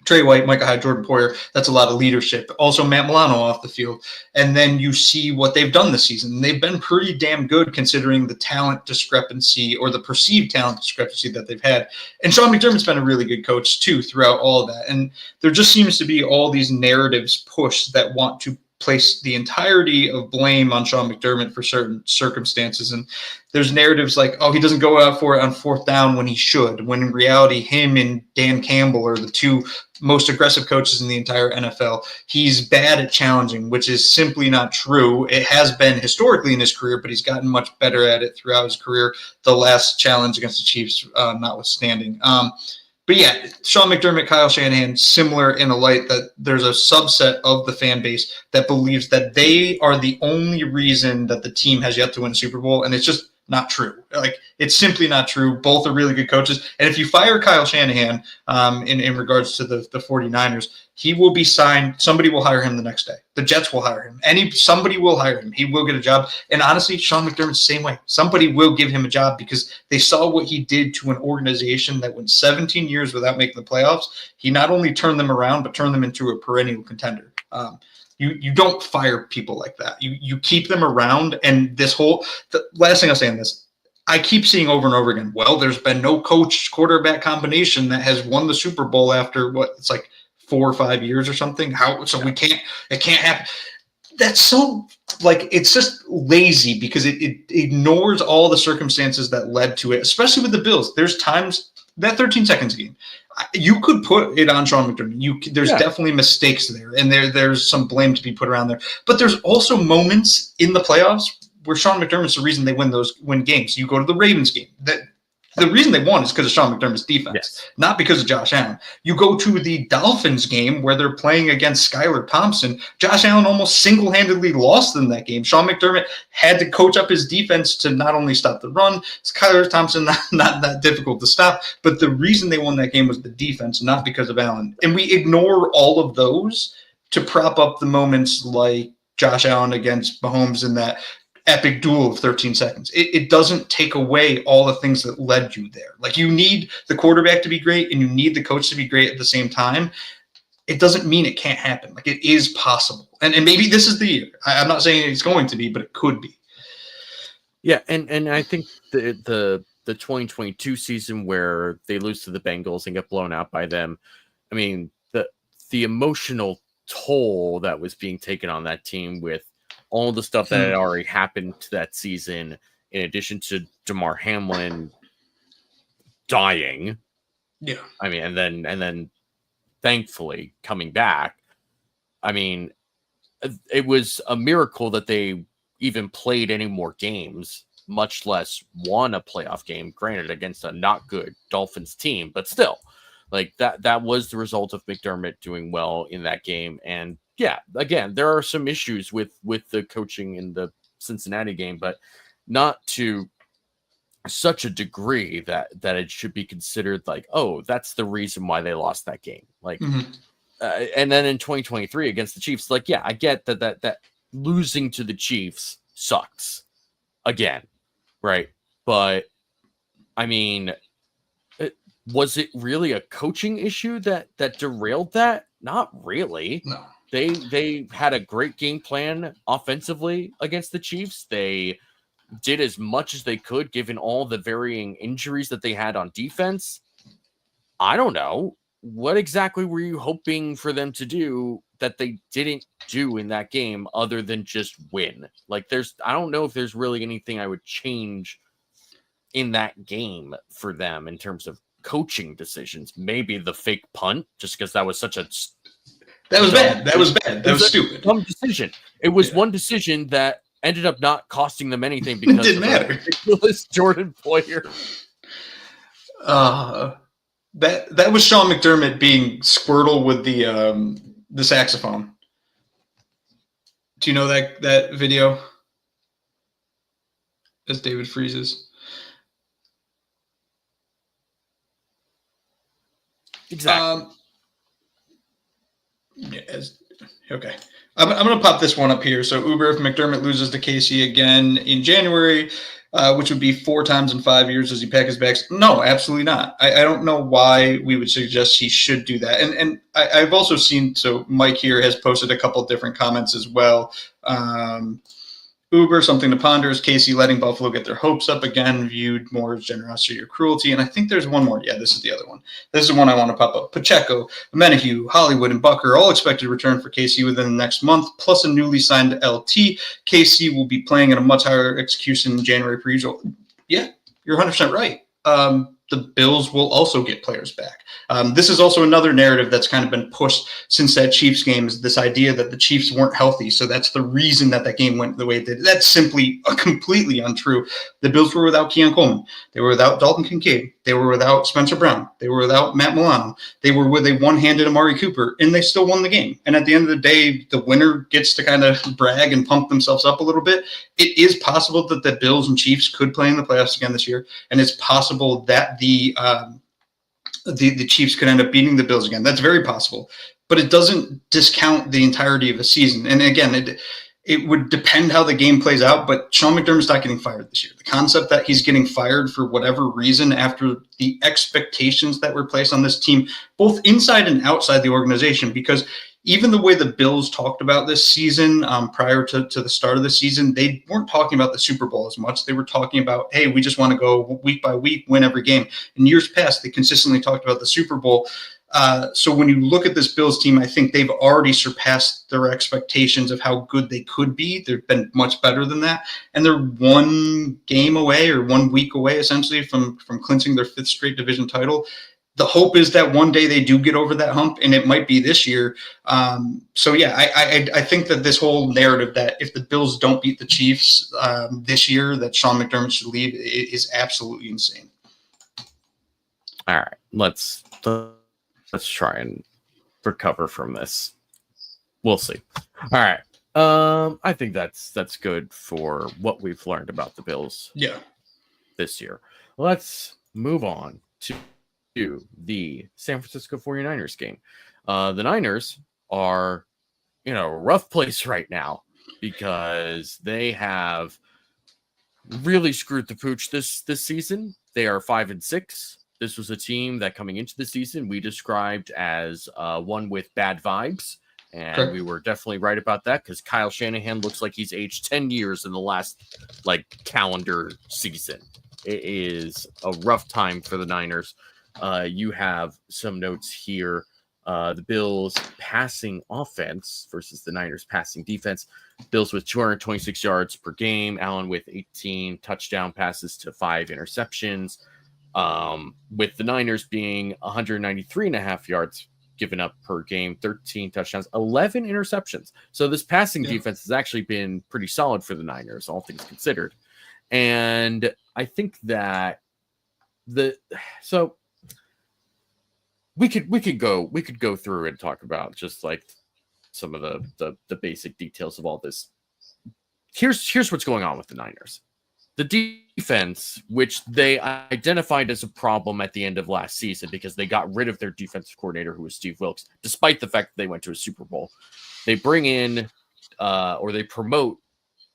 Trey White, Micah Hyde, Jordan Poyer, that's a lot of leadership. Also, Matt Milano off the field. And then you see what they've done this season. They've been pretty damn good considering the talent discrepancy or the perceived talent discrepancy that they've had. And Sean McDermott's been a really good coach, too, throughout all of that. And there just seems to be all these narratives pushed that want to place the entirety of blame on Sean McDermott for certain circumstances. And there's narratives like, oh, he doesn't go out for it on fourth down when he should, when in reality, him and Dan Campbell are the two most aggressive coaches in the entire NFL. He's bad at challenging, which is simply not true. It has been historically in his career, but he's gotten much better at it throughout his career, the last challenge against the Chiefs notwithstanding. But yeah, Sean McDermott, Kyle Shanahan, similar in a light that there's a subset of the fan base that believes that they are the only reason that the team has yet to win a Super Bowl, and it's just not true. Like, it's simply not true. Both are really good coaches. And if you fire Kyle Shanahan in regards to the 49ers, he will be signed. Somebody will hire him the next day. The Jets will hire him. Somebody will hire him. He will get a job. And honestly, Sean McDermott's the same way. Somebody will give him a job because they saw what he did to an organization that went 17 years without making the playoffs. He not only turned them around, but turned them into a perennial contender. You don't fire people like that. You keep them around. And the last thing I'll say on this, I keep seeing over and over again, well, there's been no coach quarterback combination that has won the Super Bowl after it's like 4 or 5 years or something. It can't happen. That's so it's just lazy because it ignores all the circumstances that led to it, especially with the Bills. There's times that 13 seconds game, you could put it on Sean McDermott. There's definitely mistakes there, and there's some blame to be put around there. But there's also moments in the playoffs where Sean McDermott's the reason they win games. You go to the Ravens game. The reason they won is because of Sean McDermott's defense, not because of Josh Allen. You go to the Dolphins game where they're playing against Skylar Thompson. Josh Allen almost single-handedly lost them that game. Sean McDermott had to coach up his defense to not only stop the run. Skylar Thompson, not that difficult to stop, but the reason they won that game was the defense, not because of Allen. And we ignore all of those to prop up the moments like Josh Allen against Mahomes in that epic duel of 13 seconds. It doesn't take away all the things that led you there. Like, you need the quarterback to be great and you need the coach to be great at the same time. It doesn't mean it can't happen. Like, it is possible. And maybe this is the year. I'm not saying it's going to be, but it could be. Yeah, and I think the 2022 season where they lose to the Bengals and get blown out by them, I mean, the emotional toll that was being taken on that team with all the stuff that had already happened to that season, in addition to DeMar Hamlin dying. Yeah. I mean, and then thankfully coming back. I mean, it was a miracle that they even played any more games, much less won a playoff game, granted against a not good Dolphins team, but still, like that was the result of McDermott doing well in that game. And yeah, again, there are some issues with the coaching in the Cincinnati game, but not to such a degree that it should be considered like, oh, that's the reason why they lost that game. Like, and then in 2023 against the Chiefs, like, yeah, I get that losing to the Chiefs sucks again, right? But I mean, was it really a coaching issue that derailed that? Not really. No. They had a great game plan offensively against the Chiefs. They did as much as they could given all the varying injuries that they had on defense. I don't know. What exactly were you hoping for them to do that they didn't do in that game other than just win? Like, I don't know if there's really anything I would change in that game for them in terms of coaching decisions. Maybe the fake punt, just because that was such a That was bad. That was bad. That was stupid. Dumb decision. It was one decision that ended up not costing them anything because it didn't matter. Ridiculous Jordan Poyer. That was Sean McDermott being Squirtle with the saxophone. Do you know that video? As David freezes. Exactly. As Okay. I'm going to pop this one up here. So Uber, if McDermott loses to Casey again in January, which would be 4 times in 5 years, does he pack his bags? No, absolutely not. I don't know why we would suggest he should do that. And I've also seen, so Mike here has posted a couple different comments as well. Uber, something to ponder, is Casey letting Buffalo get their hopes up again, viewed more as generosity or cruelty. And I think there's one more. Yeah, this is the other one. This is the one I want to pop up. Pacheco, Menahue, Hollywood, and Bucker all expected to return for KC within the next month, plus a newly signed LT. KC will be playing at a much higher execution in January per usual. Yeah, you're 100% right. The Bills will also get players back. This is also another narrative that's kind of been pushed since that Chiefs game, is this idea that the Chiefs weren't healthy. So that's the reason that game went the way it did. That's simply completely untrue. The Bills were without Keon Coleman. They were without Dalton Kincaid. They were without Spencer Brown. They were without Matt Milano. They were with a one-handed Amari Cooper, and they still won the game. And at the end of the day, the winner gets to kind of brag and pump themselves up a little bit. It is possible that the Bills and Chiefs could play in the playoffs again this year, and it's possible that the Chiefs could end up beating the Bills again. That's very possible, but it doesn't discount the entirety of a season. And again, it would depend how the game plays out, but Sean McDermott's not getting fired this year. The concept that he's getting fired for whatever reason after the expectations that were placed on this team, both inside and outside the organization, because even the way the Bills talked about this season prior to the start of the season, they weren't talking about the Super Bowl as much. They were talking about, hey, we just want to go week by week, win every game. In years past, they consistently talked about the Super Bowl. So when you look at this Bills team, I think they've already surpassed their expectations of how good they could be. They've been much better than that. And they're 1 game away, or 1 week away, essentially, from clinching their 5th straight division title. The hope is that one day they do get over that hump, and it might be this year. So yeah, I think that this whole narrative that if the Bills don't beat the Chiefs this year, that Sean McDermott should leave is absolutely insane. All right, let's try and recover from this. We'll see. All right. I think that's good for what we've learned about the Bills. Yeah. This year. Let's move on to the San Francisco 49ers game. The Niners are in a rough place right now because they have really screwed the pooch this season. They are 5-6. This was a team that coming into the season we described as one with bad vibes. And we were definitely right about that because Kyle Shanahan looks like he's aged 10 years in the last calendar season. It is a rough time for the Niners. You have some notes here. The Bills passing offense versus the Niners passing defense. Bills with 226 yards per game. Allen with 18 touchdown passes to 5 interceptions. With the Niners being 193.5 yards given up per game, 13 touchdowns, 11 interceptions. So this passing defense has actually been pretty solid for the Niners, all things considered. And I think that we could go through and talk about just some of the basic details of all this. Here's what's going on with the Niners. The defense, which they identified as a problem at the end of last season because they got rid of their defensive coordinator, who was Steve Wilkes, despite the fact that they went to a Super Bowl. They bring in or they promote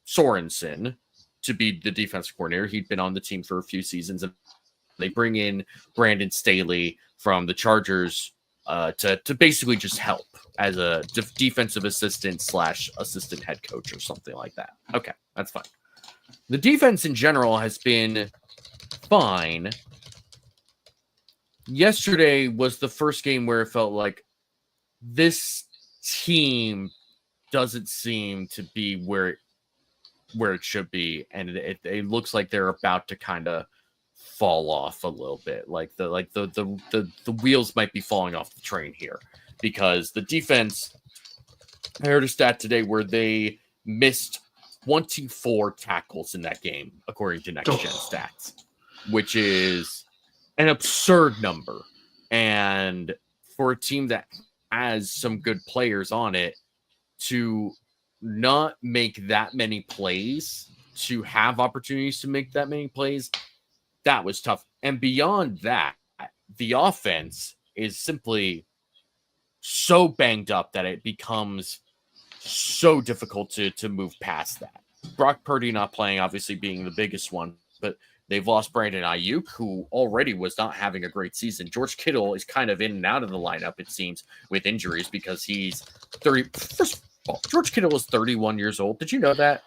Sorensen to be the defensive coordinator. He'd been on the team for a few seasons, and they bring in Brandon Staley from the Chargers to basically just help as a defensive assistant / assistant head coach or something like that. Okay, that's fine. The defense in general has been fine. Yesterday was the first game where it felt like this team doesn't seem to be where it should be, and it looks like they're about to kind of fall off a little bit. Like the wheels might be falling off the train here because the defense. I heard a stat today where they missed 24 tackles in that game, according to Next Gen Stats, which is an absurd number. And for a team that has some good players on it, to not make that many plays, to have opportunities to make that many plays, that was tough. And beyond that, the offense is simply so banged up that it becomes so difficult to move past that. Brock Purdy not playing, obviously being the biggest one, but they've lost Brandon Ayuk, who already was not having a great season. George Kittle is kind of in and out of the lineup, it seems, with injuries because he's 30. First of all, George Kittle is 31 years old. Did you know that?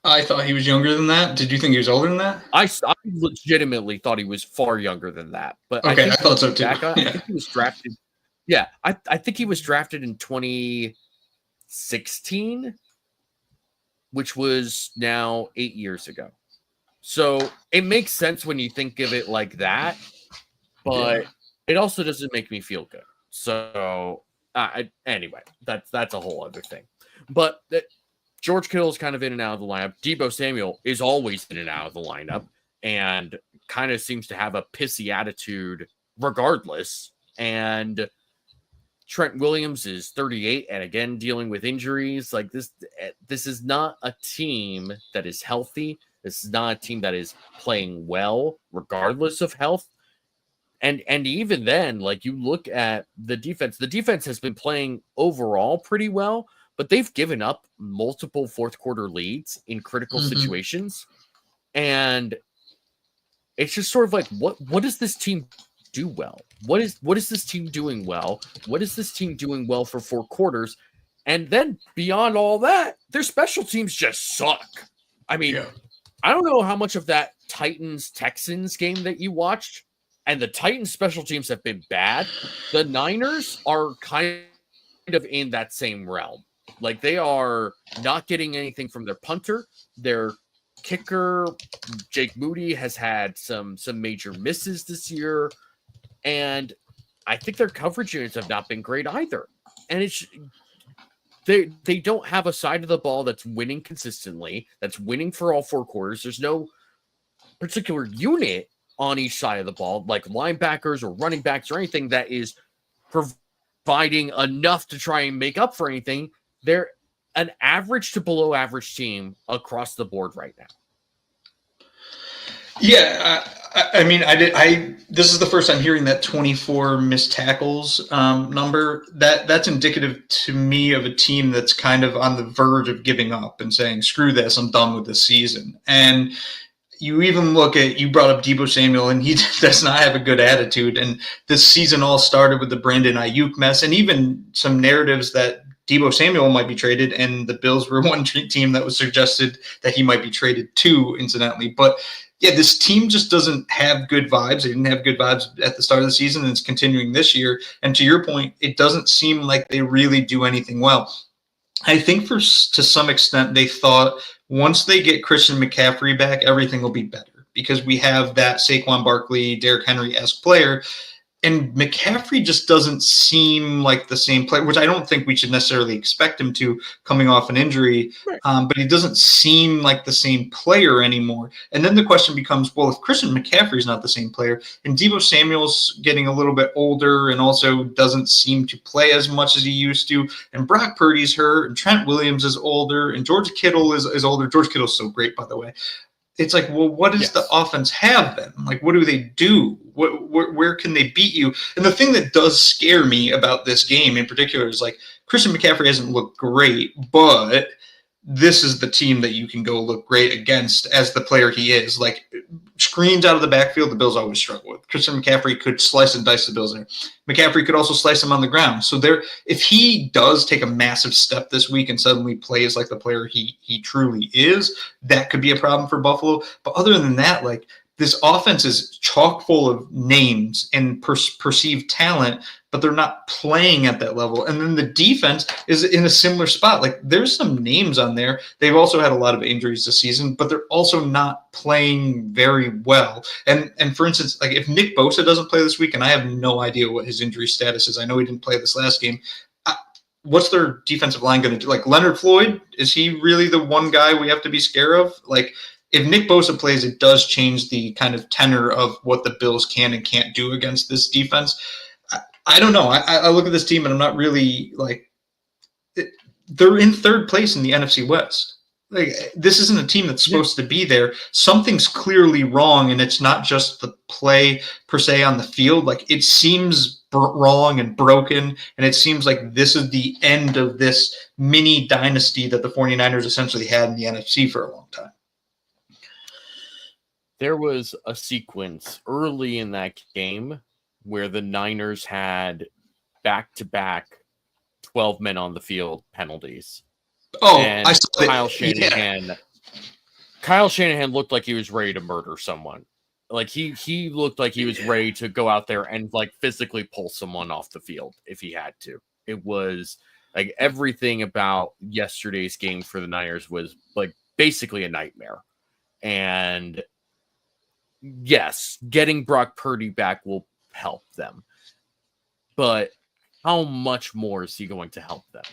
I thought he was younger than that. Did you think he was older than that? I legitimately thought he was far younger than that. But okay, I thought so too. I think he was drafted. Yeah, I think he was drafted in 2016, which was now 8 years ago. So it makes sense when you think of it like that, but it also doesn't make me feel good. So anyway, that's a whole other thing. But George Kittle is kind of in and out of the lineup. Deebo Samuel is always in and out of the lineup and kind of seems to have a pissy attitude regardless. And Trent Williams is 38 and again dealing with injuries. Like this is not a team that is healthy. This is not a team that is playing well, regardless of health. And even then, like you look at the defense has been playing overall pretty well, but they've given up multiple fourth quarter leads in critical situations. And it's just sort of like, what does this team do well? What is this team doing well? What is this team doing well for 4 quarters? And then beyond all that, their special teams just suck. I mean, I don't know how much of that Titans-Texans game that you watched, and the Titans special teams have been bad. The Niners are kind of in that same realm. Like they are not getting anything from their punter. Their kicker, Jake Moody, has had some major misses this year. And I think their coverage units have not been great either. And it's they don't have a side of the ball that's winning consistently, that's winning for all 4 quarters. There's no particular unit on each side of the ball, like linebackers or running backs or anything that is providing enough to try and make up for anything. They're an average to below average team across the board right now. Yeah, I mean, this is the first time hearing that 24 missed tackles number. That's indicative to me of a team that's kind of on the verge of giving up and saying, "Screw this, I'm done with this season." And you even look at, you brought up Deebo Samuel, and he does not have a good attitude. And this season all started with the Brandon Ayuk mess, and even some narratives that Deebo Samuel might be traded, and the Bills were one team that was suggested that he might be traded too, incidentally. But yeah, this team just doesn't have good vibes. They didn't have good vibes at the start of the season, and it's continuing this year. And to your point, it doesn't seem like they really do anything well. I think to some extent they thought once they get Christian McCaffrey back, everything will be better because we have that Saquon Barkley, Derrick Henry-esque player. And McCaffrey just doesn't seem like the same player, which I don't think we should necessarily expect him to coming off an injury. But he doesn't seem like the same player anymore. And then the question becomes, well, if Christian McCaffrey's not the same player, and Deebo Samuel's getting a little bit older and also doesn't seem to play as much as he used to, and Brock Purdy's hurt, and Trent Williams is older, and George Kittle is older. George Kittle's so great, by the way. It's like, well, what does the offense have then? Like, what do they do? Where can they beat you? And the thing that does scare me about this game in particular is, like, Christian McCaffrey hasn't looked great, but this is the team that you can go look great against as the player he is. Like, screens out of the backfield, the Bills always struggle with. Christian McCaffrey could slice and dice the Bills there. McCaffrey could also slice him on the ground. So if he does take a massive step this week and suddenly plays like the player he truly is, that could be a problem for Buffalo. But other than that, like, this offense is chock full of names and perceived talent, but they're not playing at that level. And then the defense is in a similar spot. Like, there's some names on there. They've also had a lot of injuries this season, but they're also not playing very well. And for instance, like, if Nick Bosa doesn't play this week, and I have no idea what his injury status is, I know he didn't play this last game, what's their defensive line going to do? Like, Leonard Floyd, is he really the one guy we have to be scared of? Like, if Nick Bosa plays, it does change the kind of tenor of what the Bills can and can't do against this defense. I don't know. I look at this team and I'm not really like – they're in third place in the NFC West. like, this isn't a team that's supposed to be there. Something's clearly wrong, and it's not just the play per se on the field. Like, it seems wrong and broken, and it seems like this is the end of this mini dynasty that the 49ers essentially had in the NFC for a long time. There was a sequence early in that game where the Niners had back-to-back 12 men on the field penalties. Oh, and I saw Kyle Shanahan. Yeah. Kyle Shanahan looked like he was ready to murder someone. Like he looked like he was ready to go out there and like physically pull someone off the field if he had to. It was like everything about yesterday's game for the Niners was like basically a nightmare. And yes, getting Brock Purdy back will help them. But how much more is he going to help them?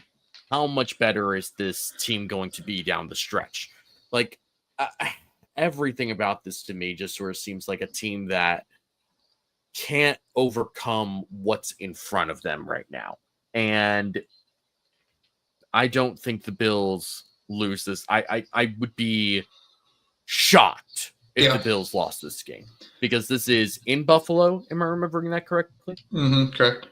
How much better is this team going to be down the stretch? Like, everything about this to me just sort of seems like a team that can't overcome what's in front of them right now. And I don't think the Bills lose this. I would be shocked if the Bills lost this game, because this is in Buffalo. Am I remembering that correctly? Correct.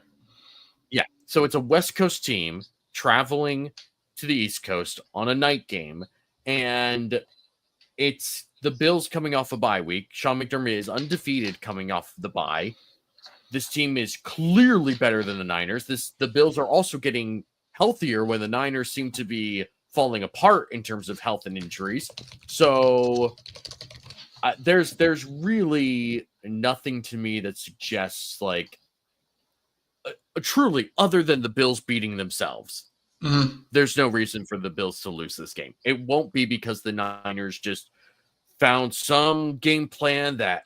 Yeah. So it's a West Coast team traveling to the East Coast on a night game, and it's the Bills coming off a bye week. Sean McDermott is undefeated coming off the bye. This team is clearly better than the Niners. The Bills are also getting healthier when the Niners seem to be falling apart in terms of health and injuries. So there's really nothing to me that suggests like truly, other than the Bills beating themselves, there's no reason for the Bills to lose this game. It won't be because the Niners just found some game plan that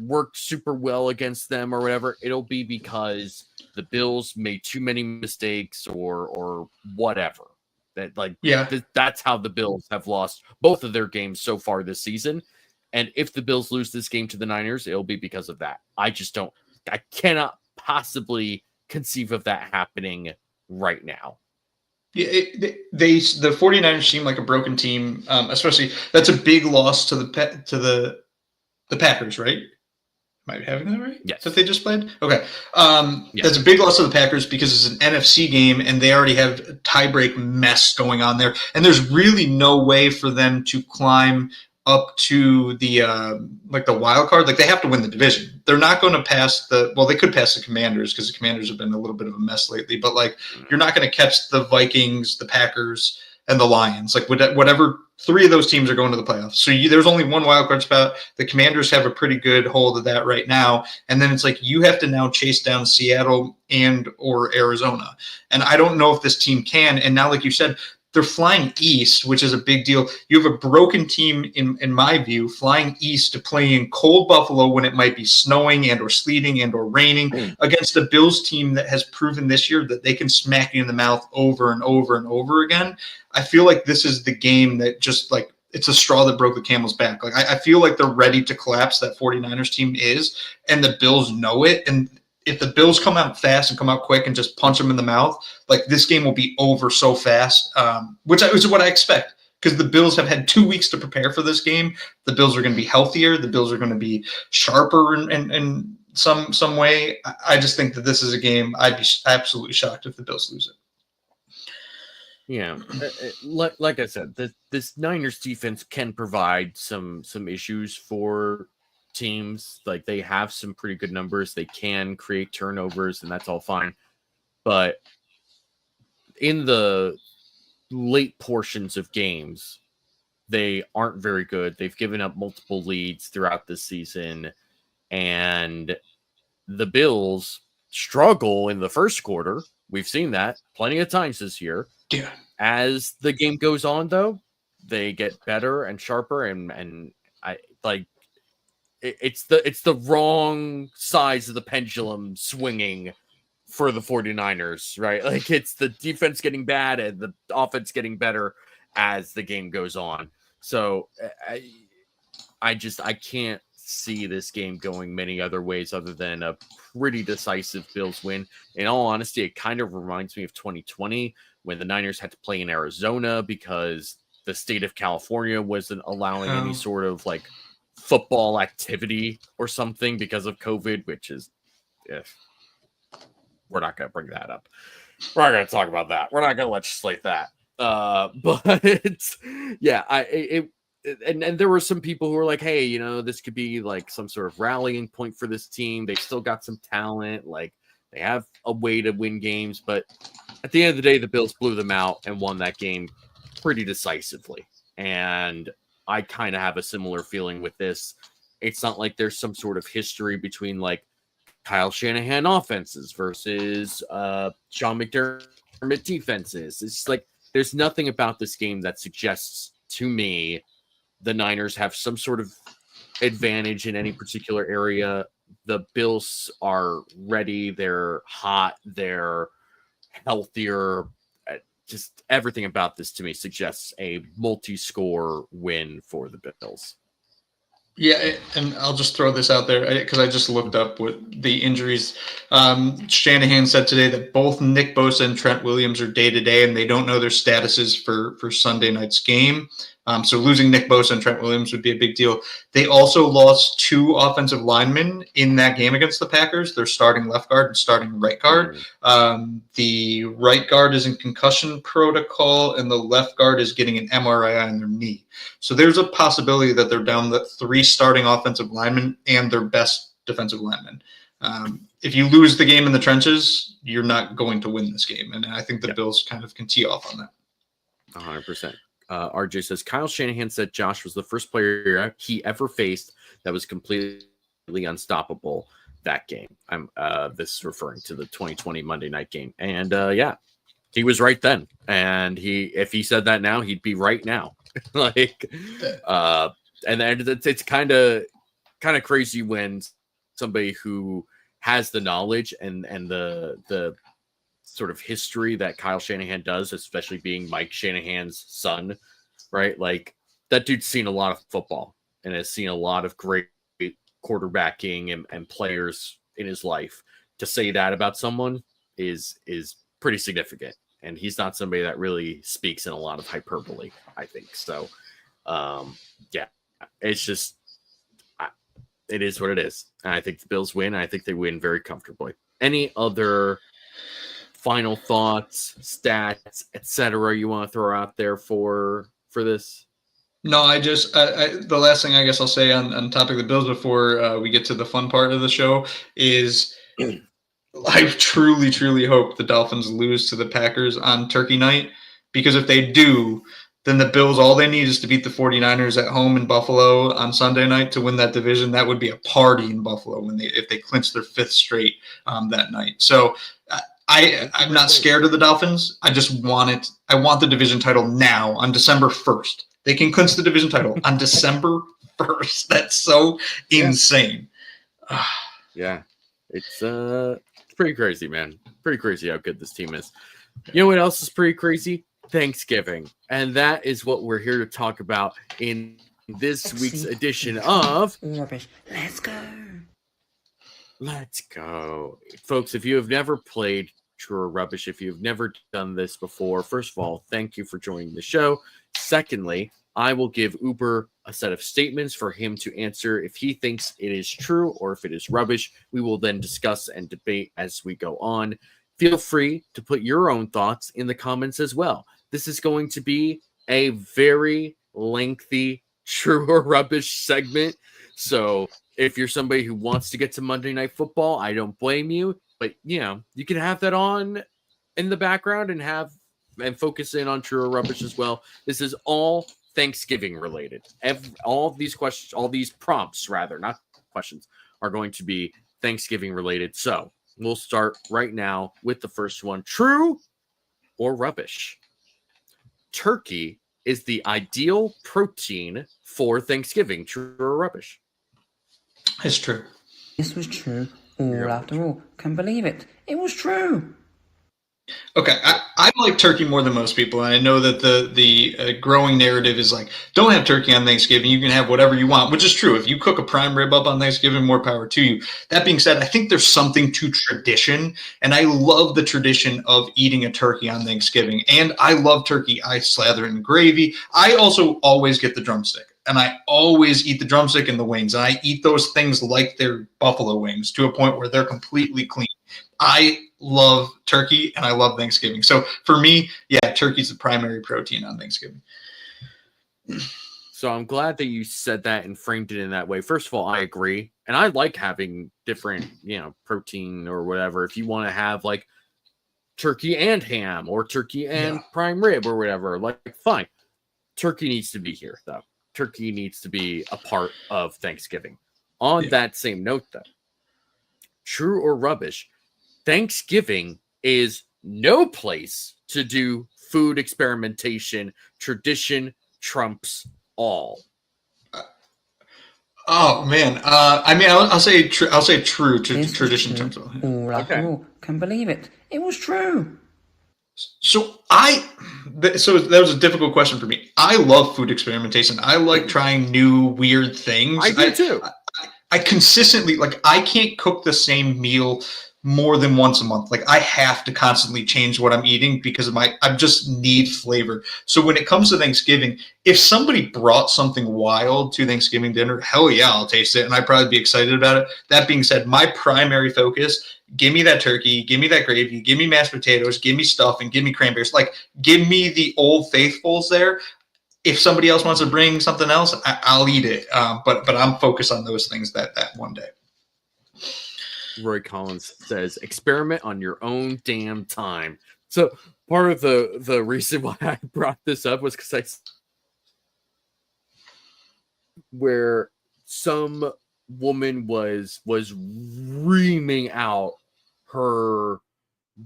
worked super well against them or whatever. It'll be because the Bills made too many mistakes or whatever. That's how the Bills have lost both of their games so far this season. And if the Bills lose this game to the Niners, it'll be because of that. I cannot possibly conceive of that happening right now. Yeah, the 49ers seem like a broken team, especially that's a big loss to the Packers, right? Am I having that right? Yes. That they just played? Okay. That's a big loss to the Packers because it's an NFC game and they already have a tiebreak mess going on there. And there's really no way for them to climb up to the the wild card. Like, they have to win the division. They're not going to pass they could pass the Commanders because the Commanders have been a little bit of a mess lately, but like you're not going to catch the Vikings, the Packers, and the Lions. Like, whatever, three of those teams are going to the playoffs. So there's only one wild card spot. The Commanders have a pretty good hold of that right now. And then it's like you have to now chase down Seattle and or Arizona. And I don't know if this team can. And now, like you said, they're flying east, which is a big deal. You have a broken team, in my view, flying east to play in cold Buffalo when it might be snowing and or sleeting and or raining against a Bills team that has proven this year that they can smack you in the mouth over and over and over again. I feel like this is the game that just like it's a straw that broke the camel's back. Like I feel like they're ready to collapse. That 49ers team is, and the Bills know it. And if the Bills come out fast and come out quick and just punch them in the mouth, like this game will be over so fast, which is what I expect because the Bills have had 2 weeks to prepare for this game. The Bills are going to be healthier. The Bills are going to be sharper in some way. I just think that this is a game I'd be absolutely shocked if the Bills lose it. Yeah, like I said, this Niners defense can provide some issues for teams. Like, they have some pretty good numbers. They can create turnovers, and that's all fine. But in the late portions of games, they aren't very good. They've given up multiple leads throughout this season, and the Bills struggle in the first quarter. We've seen that plenty of times this year. Yeah. As the game goes on, though, they get better and sharper, and I like it's the wrong size of the pendulum swinging for the 49ers, right? Like, it's the defense getting bad and the offense getting better as the game goes on. So I can't see this game going many other ways other than a pretty decisive Bills win. In all honesty, it kind of reminds me of 2020 when the Niners had to play in Arizona because the state of California wasn't allowing any sort of like football activity or something because of COVID, which is, we're not going to bring that up. We're not going to talk about that. We're not going to legislate that. But yeah, and there were some people who were like, hey, this could be like some sort of rallying point for this team. They still got some talent. Like, they have a way to win games. But at the end of the day, the Bills blew them out and won that game pretty decisively. And I kind of have a similar feeling with this. It's not like there's some sort of history between like Kyle Shanahan offenses versus Sean McDermott defenses. It's like there's nothing about this game that suggests to me the Niners have some sort of advantage in any particular area. The Bills are ready. They're hot. They're healthier. Just everything about this to me suggests a multi-score win for the Bills. Yeah, and I'll just throw this out there because I just looked up what the injuries. Shanahan said today that both Nick Bosa and Trent Williams are day-to-day, and they don't know their statuses for Sunday night's game. So losing Nick Bosa and Trent Williams would be a big deal. They also lost 2 offensive linemen in that game against the Packers. They're starting left guard and starting right guard. The right guard is in concussion protocol, and the left guard is getting an MRI on their knee. So there's a possibility that they're down the 3 starting offensive linemen and their best defensive linemen. If you lose the game in the trenches, you're not going to win this game. And I think the Bills kind of can tee off on that. 100%. RJ says, Kyle Shanahan said Josh was the first player he ever faced that was completely unstoppable that game. This is referring to the 2020 Monday night game. And yeah, he was right then. And if he said that now, he'd be right now. Like, and it's kind of crazy when somebody who has the knowledge and the sort of history that Kyle Shanahan does, especially being Mike Shanahan's son, right? Like, that dude's seen a lot of football and has seen a lot of great quarterbacking and players in his life. To say that about someone is pretty significant. And he's not somebody that really speaks in a lot of hyperbole, I think. So, yeah, it's just, it is what it is. And I think the Bills win. I think they win very comfortably. Any other final thoughts, stats, etc. you want to throw out there for this? No, I just the last thing I guess I'll say on topic of the Bills before we get to the fun part of the show is I truly, truly hope the Dolphins lose to the Packers on Turkey night, because if they do, then the Bills, all they need is to beat the 49ers at home in Buffalo on Sunday night to win that division. That would be a party in Buffalo if they clinch their 5th straight that night. So I'm not scared of the Dolphins. I just want it. I want the division title now on December 1st. They can clinch the division title on December 1st. That's so insane. Yeah, it's pretty crazy, man. Pretty crazy how good this team is. You know what else is pretty crazy? Thanksgiving. And that is what we're here to talk about in this week's edition of Rubbish. Let's go. Let's go. Folks, if you have never played True or Rubbish, if you've never done this before, first of all, thank you for joining the show. Secondly, I will give Uber a set of statements for him to answer if he thinks it is true or if it is rubbish. We will then discuss and debate as we go on. Feel free to put your own thoughts in the comments as well. This is going to be a very lengthy True or Rubbish segment. So if you're somebody who wants to get to Monday Night Football, I don't blame you. But, you can have that on in the background and focus in on True or Rubbish as well. This is all Thanksgiving related. All of these questions, all these prompts, rather, not questions, are going to be Thanksgiving related. So we'll start right now with the first one. True or rubbish? Turkey is the ideal protein for Thanksgiving. True or rubbish? It's true. This was true all after all. Can't believe it. It was true. Okay, I like turkey more than most people, and I know that the growing narrative is like, don't have turkey on Thanksgiving. You can have whatever you want, which is true. If you cook a prime rib up on Thanksgiving, more power to you. That being said, I think there's something to tradition, and I love the tradition of eating a turkey on Thanksgiving. And I love turkey. I slather it in gravy. I also always get the drumstick. And I always eat the drumstick and the wings. And I eat those things like they're buffalo wings to a point where they're completely clean. I love turkey and I love Thanksgiving. So for me, yeah, turkey's the primary protein on Thanksgiving. So I'm glad that you said that and framed it in that way. First of all, I agree. And I like having different, protein or whatever. If you want to have like turkey and ham or turkey and prime rib or whatever, like fine. Turkey needs to be here though. Turkey needs to be a part of Thanksgiving. On that same note though, true or rubbish, Thanksgiving is no place to do food experimentation. Tradition trumps all. Oh man, I mean, I'll say true to tradition trumps all. All after all, can believe it. It was true. So that was a difficult question for me. I love food experimentation. I like trying new weird things. I do too. I consistently, like, I can't cook the same meal more than once a month. Like, I have to constantly change what I'm eating because I just need flavor. So when it comes to Thanksgiving, if somebody brought something wild to Thanksgiving dinner, hell yeah, I'll taste it and I'd probably be excited about it. That being said, my primary focus, give me that turkey, give me that gravy, give me mashed potatoes, give me stuffing, give me cranberries. Like, give me the old faithfuls there. If somebody else wants to bring something else, I'll eat it. But I'm focused on those things that one day. Roy Collins says, experiment on your own damn time. So part of the reason why I brought this up was because where some woman was reaming out her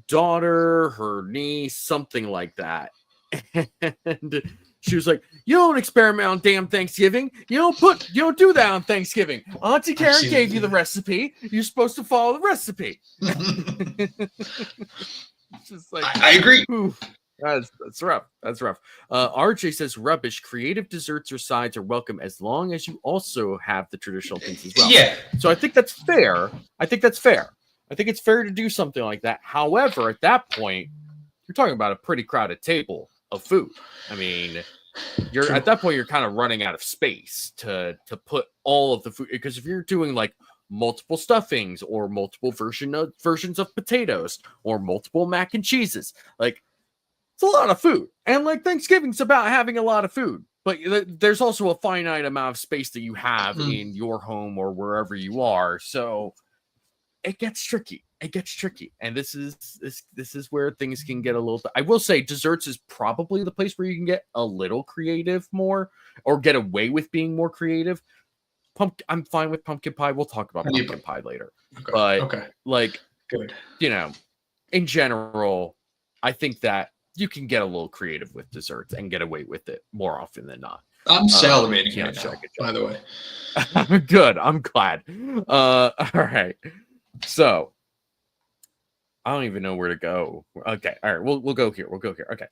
daughter, her niece, something like that. And she was like, you don't experiment on damn Thanksgiving. You don't do that on Thanksgiving. Auntie Karen gave you the recipe. You're supposed to follow the recipe. Just like, I agree. That's rough. That's rough. RJ says rubbish. Creative desserts or sides are welcome as long as you also have the traditional things as well. Yeah. So I think that's fair. I think it's fair to do something like that. However, at that point, you're talking about a pretty crowded table of food. I mean, at that point you're kind of running out of space to put all of the food, because if you're doing like multiple stuffings or multiple versions of potatoes or multiple mac and cheeses, like it's a lot of food. And like Thanksgiving's about having a lot of food, but there's also a finite amount of space that you have in your home or wherever you are. So it gets tricky. And this is where things can get a little. I will say desserts is probably the place where you can get a little creative more, or get away with being more creative. I'm fine with pumpkin pie. We'll talk about pumpkin pie later. Okay. But like, good. In general, I think that you can get a little creative with desserts and get away with it more often than not. I'm salivating right now, by the way. Good. I'm glad. All right. So I don't even know where to go. Okay. All right. We'll go here. Okay.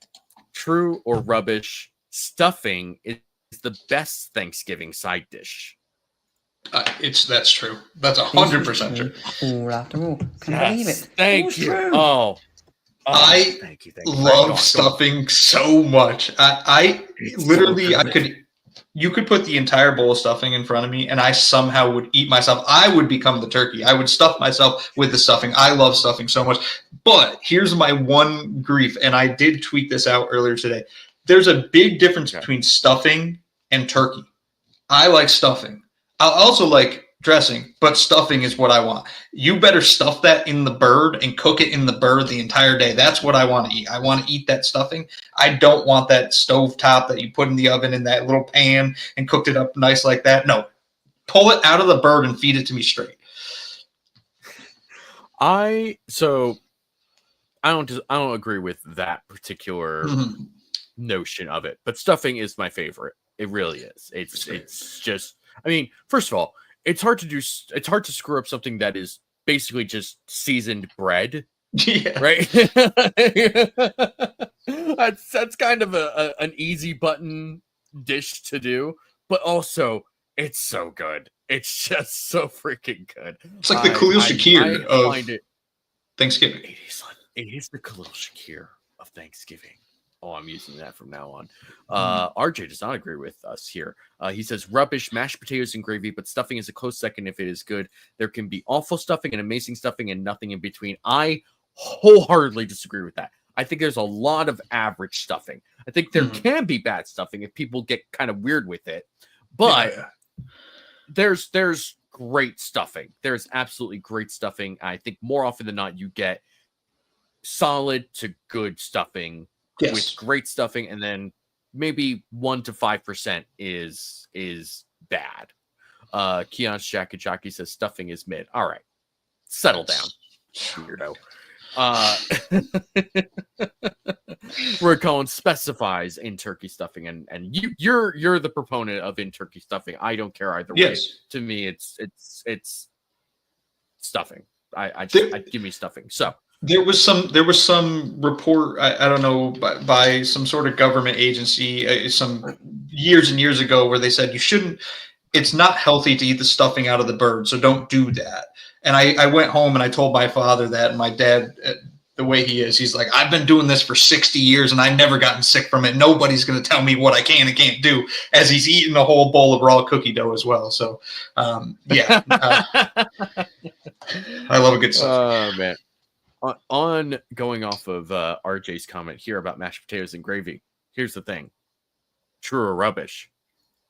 True or rubbish? Stuffing is the best Thanksgiving side dish. That's true. That's 100% true. All after all, can believe it. Thank you. True. I thank you. love stuffing so much. I literally, you could put the entire bowl of stuffing in front of me and I somehow would eat myself. I would become the turkey. I would stuff myself with the stuffing. I love stuffing so much. But here's my one grief, and I did tweet this out earlier today. There's a big difference between stuffing and turkey. I like stuffing. I also like dressing, but stuffing is what I want. You better stuff that in the bird and cook it in the bird the entire day. That's what I want to eat. I want to eat that stuffing. I don't want that stovetop that you put in the oven in that little pan and cooked it up nice like that. No, pull it out of the bird and feed it to me straight. I don't agree with that particular notion of it, but stuffing is my favorite. It really is. It's just, I mean, first of all, it's hard to screw up something that is basically just seasoned bread Yeah. Right? That's kind of an easy button dish to do, but also it's so good. It's just so freaking good. It's like the Khalil Shakir of find it Thanksgiving. It is the Khalil Shakir of Thanksgiving. Oh, I'm using that from now on. RJ does not agree with us here. He says rubbish, mashed potatoes and gravy, but stuffing is a close second if it is good. There can be awful stuffing and amazing stuffing and nothing in between. I wholeheartedly disagree with that. I think there's a lot of average stuffing. I think there can be bad stuffing if people get kind of weird with it. But there's great stuffing. There's absolutely great stuffing. I think more often than not, you get solid to good stuffing with great stuffing, and then maybe 1 to 5% is bad. Keon's Jacket Jockey says stuffing is mid. All right, settle down, weirdo. Where Colin specifies in turkey stuffing, and you're the proponent of in turkey stuffing. I don't care either way. To me, it's stuffing. I give me stuffing. So there was some report, I don't know, by some sort of government agency some years and years ago, where they said it's not healthy to eat the stuffing out of the bird, so don't do that. And I went home and I told my father that, and my dad, the way he is, he's like, I've been doing this for 60 years and I've never gotten sick from it. Nobody's going to tell me what I can and can't do, as he's eating a whole bowl of raw cookie dough as well. So, I love a good stuff. Oh, man. On going off of RJ's comment here about mashed potatoes and gravy, here's the thing. True or rubbish,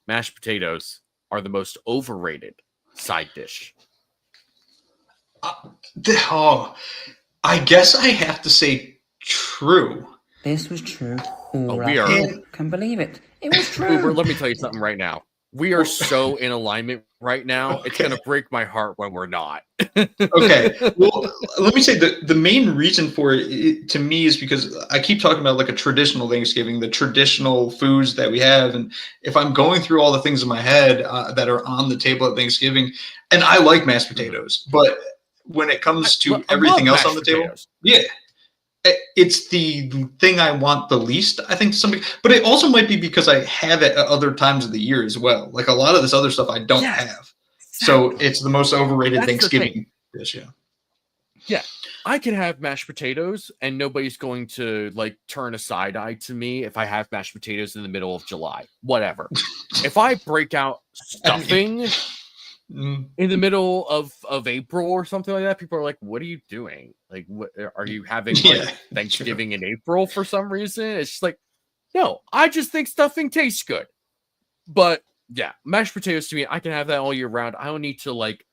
mashed potatoes are the most overrated side dish. I guess I have to say true. This was true. Can believe it. It was true. Uber, let me tell you something right now. We are so in alignment right now. It's going to break my heart when we're not. Okay. Well, let me say the main reason for it to me is because I keep talking about like a traditional Thanksgiving, the traditional foods that we have. And if I'm going through all the things in my head that are on the table at Thanksgiving, and I like mashed potatoes, but when it comes to everything else on the table, it's the thing I want the least, I think, to some degree. But it also might be because I have it at other times of the year as well. Like a lot of this other stuff I don't have. Exactly. So it's the most overrated Thanksgiving dish. Yeah. I can have mashed potatoes and nobody's going to like turn a side eye to me if I have mashed potatoes in the middle of July. Whatever. If I break out stuffing in the middle of April or something like that, people are like, what are you doing? Like, what are you having like Thanksgiving in April for some reason? It's just like, no, I just think stuffing tastes good. But yeah, mashed potatoes to me, I can have that all year round. I don't need to like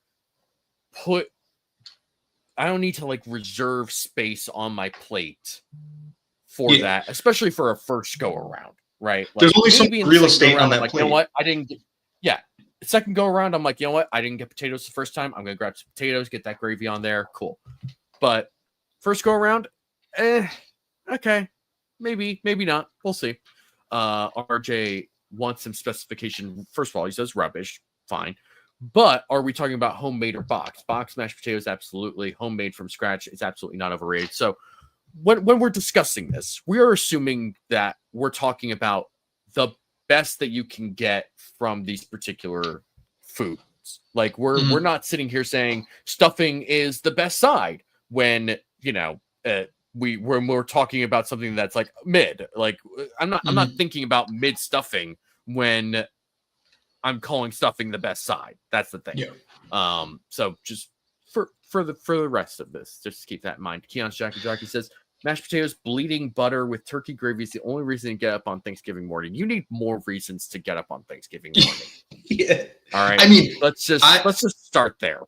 reserve space on my plate for that, especially for a first go around, right? Like, there's only some real estate on that like, plate. You know what? I didn't get, second go around, I'm like, you know what? I didn't get potatoes the first time. I'm going to grab some potatoes, get that gravy on there. Cool. But first go around, okay. Maybe not. We'll see. RJ wants some specification. First of all, he says rubbish. Fine. But are we talking about homemade or box? Box mashed potatoes, absolutely. Homemade from scratch is absolutely not overrated. So when we're discussing this, we are assuming that we're talking about the best that you can get from these particular foods. Like we're not sitting here saying stuffing is the best side when, you know, when we're talking about something that's like mid. Like I'm not thinking about mid stuffing when I'm calling stuffing the best side. That's the thing. Yeah. So just for the rest of this, just keep that in mind. Keon's Jockey says mashed potatoes, bleeding butter with turkey gravy is the only reason to get up on Thanksgiving morning. You need more reasons to get up on Thanksgiving morning. Yeah. All right. I mean, let's just start there.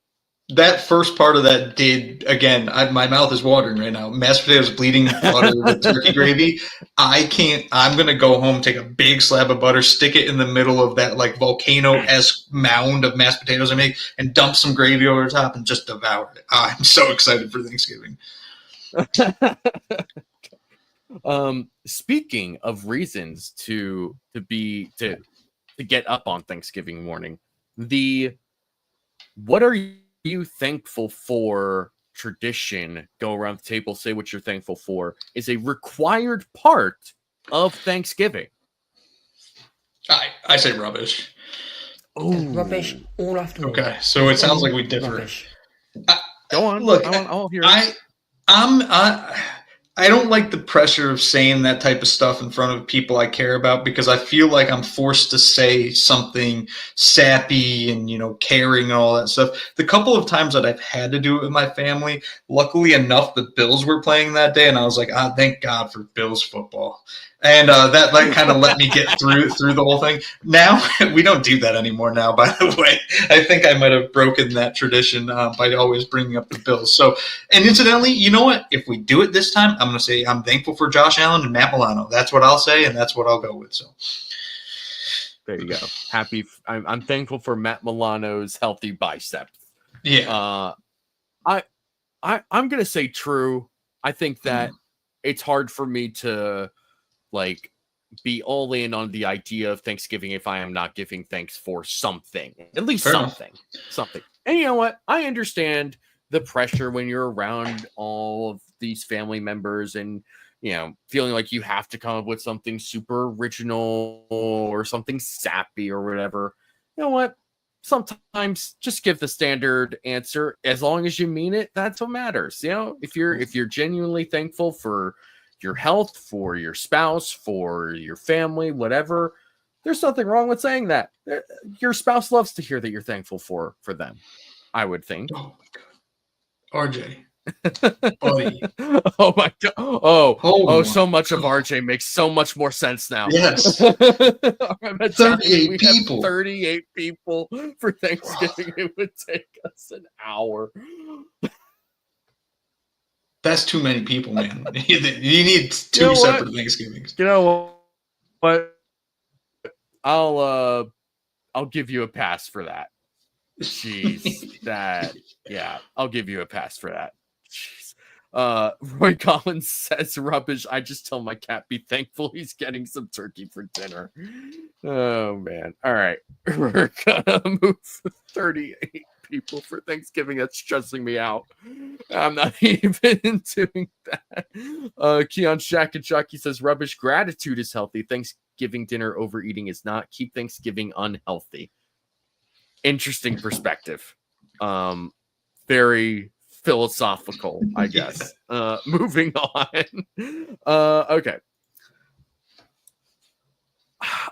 That first part of that did, again, my mouth is watering right now. Mashed potatoes, bleeding butter with turkey gravy. I'm going to go home, take a big slab of butter, stick it in the middle of that like volcano-esque mound of mashed potatoes I make, and dump some gravy over the top and just devour it. I'm so excited for Thanksgiving. Speaking of reasons to get up on Thanksgiving morning, what are you thankful for tradition, go around the table, say what you're thankful for, is a required part of Thanksgiving? I say rubbish. Oh, rubbish all after all. Okay, so it sounds like we differ. Rubbish. Go on. Look, I'll hear it. I don't like the pressure of saying that type of stuff in front of people I care about, because I feel like I'm forced to say something sappy and, caring and all that stuff. The couple of times that I've had to do it with my family, luckily enough, the Bills were playing that day, and I was like, thank God for Bills football. And that kind of let me get through the whole thing. Now, we don't do that anymore now, by the way. I think I might have broken that tradition by always bringing up the Bills. So, and incidentally, you know what? If we do it this time, I'm going to say I'm thankful for Josh Allen and Matt Milano. That's what I'll say, and that's what I'll go with. So, there you go. I'm thankful for Matt Milano's healthy bicep. Yeah. I'm going to say true. I think that it's hard for me to be all in on the idea of Thanksgiving if I am not giving thanks for something, at least something. And you know what? I understand the pressure when you're around all of these family members and, feeling like you have to come up with something super original or something sappy or whatever. You know what? Sometimes just give the standard answer. As long as you mean it, that's what matters. If you're genuinely thankful for your health, for your spouse, for your family, whatever, there's nothing wrong with saying that. Your spouse loves to hear that you're thankful for them, I would think. Oh my God. RJ. Buddy. Oh my God. Oh, so much of RJ makes so much more sense now. Yes. 38 people. 38 people for Thanksgiving. It would take us an hour. That's too many people, man. You need two separate Thanksgivings. You know what? I'll give you a pass for that. Jeez, I'll give you a pass for that. Jeez. Roy Collins says rubbish. I just tell my cat be thankful he's getting some turkey for dinner. Oh man. All right. We're gonna move 38 people for Thanksgiving. That's stressing me out. I'm not even doing that. Keon Shack and Chucky says rubbish. Gratitude is healthy. Thanksgiving dinner overeating is not. Keep Thanksgiving unhealthy. Interesting perspective. Very philosophical, I guess. Moving on. Okay.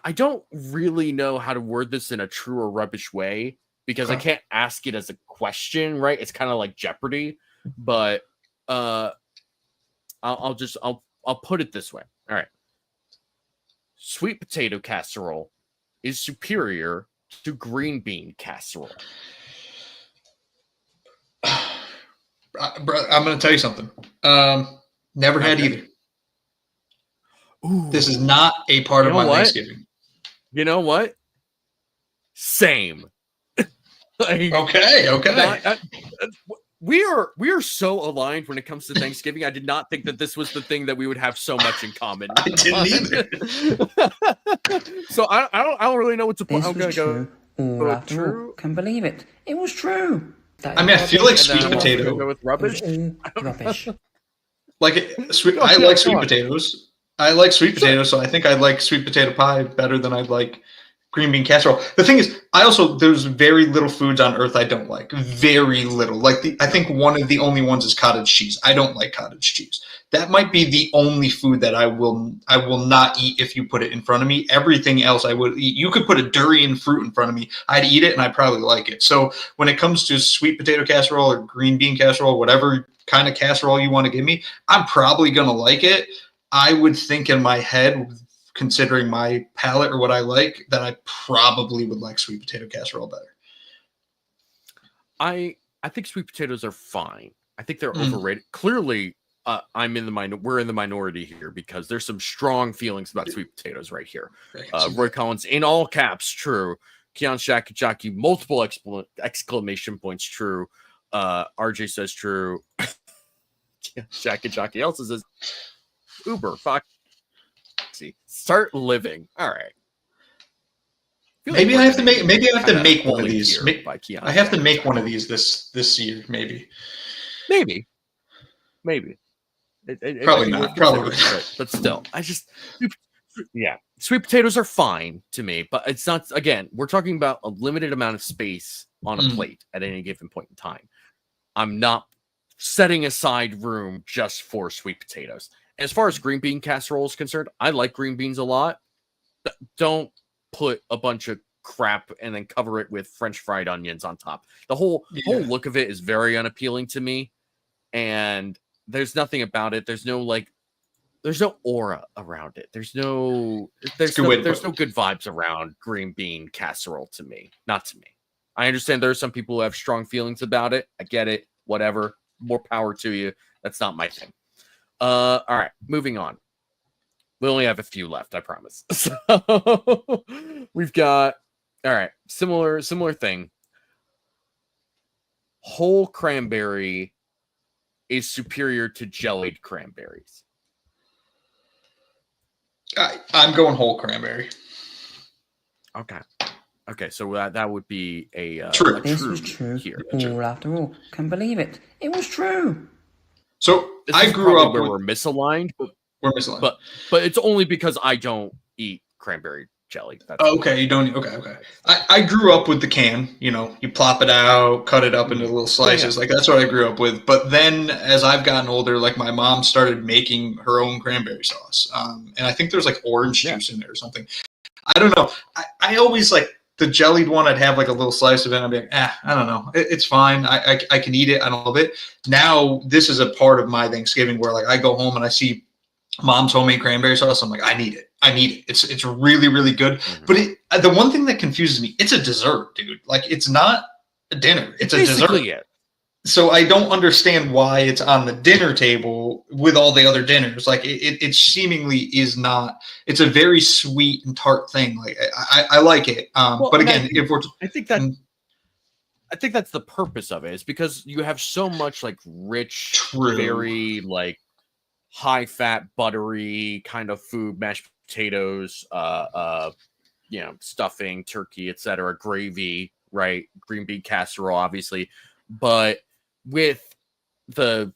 I don't really know how to word this in a true or rubbish way because I can't ask it as a question, right? It's kind of like Jeopardy, but I'll put it this way. All right. Sweet potato casserole is superior to green bean casserole. Bro, I'm going to tell you something. Never had either. Ooh. This is not a part of my Thanksgiving. You know what? Same. Okay. We are so aligned when it comes to Thanksgiving. I did not think that this was the thing that we would have so much in common. I didn't either. So I don't really know what to put. I'm gonna go. True. Can't believe it. It was true. I feel like sweet potato. Go with rubbish. Rubbish. I like sweet potatoes. I like sweet potatoes, so I think I'd like sweet potato pie better than I'd like green bean casserole. The thing is, there's very little foods on earth I don't like. Very little. I think one of the only ones is cottage cheese. I don't like cottage cheese. That might be the only food that I will not eat if you put it in front of me. Everything else I would eat. You could put a durian fruit in front of me. I'd eat it and I'd probably like it. So when it comes to sweet potato casserole or green bean casserole, whatever kind of casserole you want to give me, I'm probably going to like it. I would think in my head, considering my palate or what I like, that I probably would like sweet potato casserole better. I think sweet potatoes are fine. I think they're overrated. Clearly, we're in the minority here because there's some strong feelings about sweet potatoes right here. Roy Collins, in all caps, true. Keon Shakachaki, multiple exclamation points, true. RJ says true. Shakachaki also says Uber, Foxy, start living. All right. Maybe I have to make one of these. By Keon I have to make one of these this year, maybe. Maybe. It Probably might be not. worth Probably. considering, but still, sweet potatoes are fine to me, but it's not. Again, we're talking about a limited amount of space on a plate at any given point in time. I'm not setting aside room just for sweet potatoes. As far as green bean casserole is concerned, I like green beans a lot. Don't put a bunch of crap and then cover it with French fried onions on top. The whole look of it is very unappealing to me, and there's nothing about it. There's no aura around it. There's no good vibes around green bean casserole to me. Not to me. I understand there are some people who have strong feelings about it. I get it. Whatever. More power to you. That's not my thing. All right, moving on. We only have a few left, I promise. So we've got similar thing. Whole cranberry is superior to jellied cranberries. I'm going whole cranberry. Okay, so that would be a true. This was true. Here. All after all, can't believe it. It was true. So this I grew up where we're misaligned. We're misaligned, but it's only because I don't eat cranberry jelly. Okay, you don't. Okay. I grew up with the can. You plop it out, cut it up into little slices. Like that's what I grew up with. But then, as I've gotten older, like my mom started making her own cranberry sauce, and I think there's like orange juice in there or something. I don't know. I always like the jellied one. I'd have like a little slice of it. And I'd be like, I don't know. It's fine. I can eat it. I don't love it. Now this is a part of my Thanksgiving where like I go home and I see mom's homemade cranberry sauce. I'm like, I need it. It's really, really good. Mm-hmm. But the one thing that confuses me, it's a dessert, dude. Like it's not a dinner. It's a dessert. It. So I don't understand why it's on the dinner table with all the other dinners. Like it seemingly is not. It's a very sweet and tart thing. Like I like it. But again, I think that's the purpose of it. Is because you have so much like rich, very like high fat, buttery kind of food, mashed potatoes, stuffing, turkey, etc., gravy, right? Green bean casserole, obviously, but with the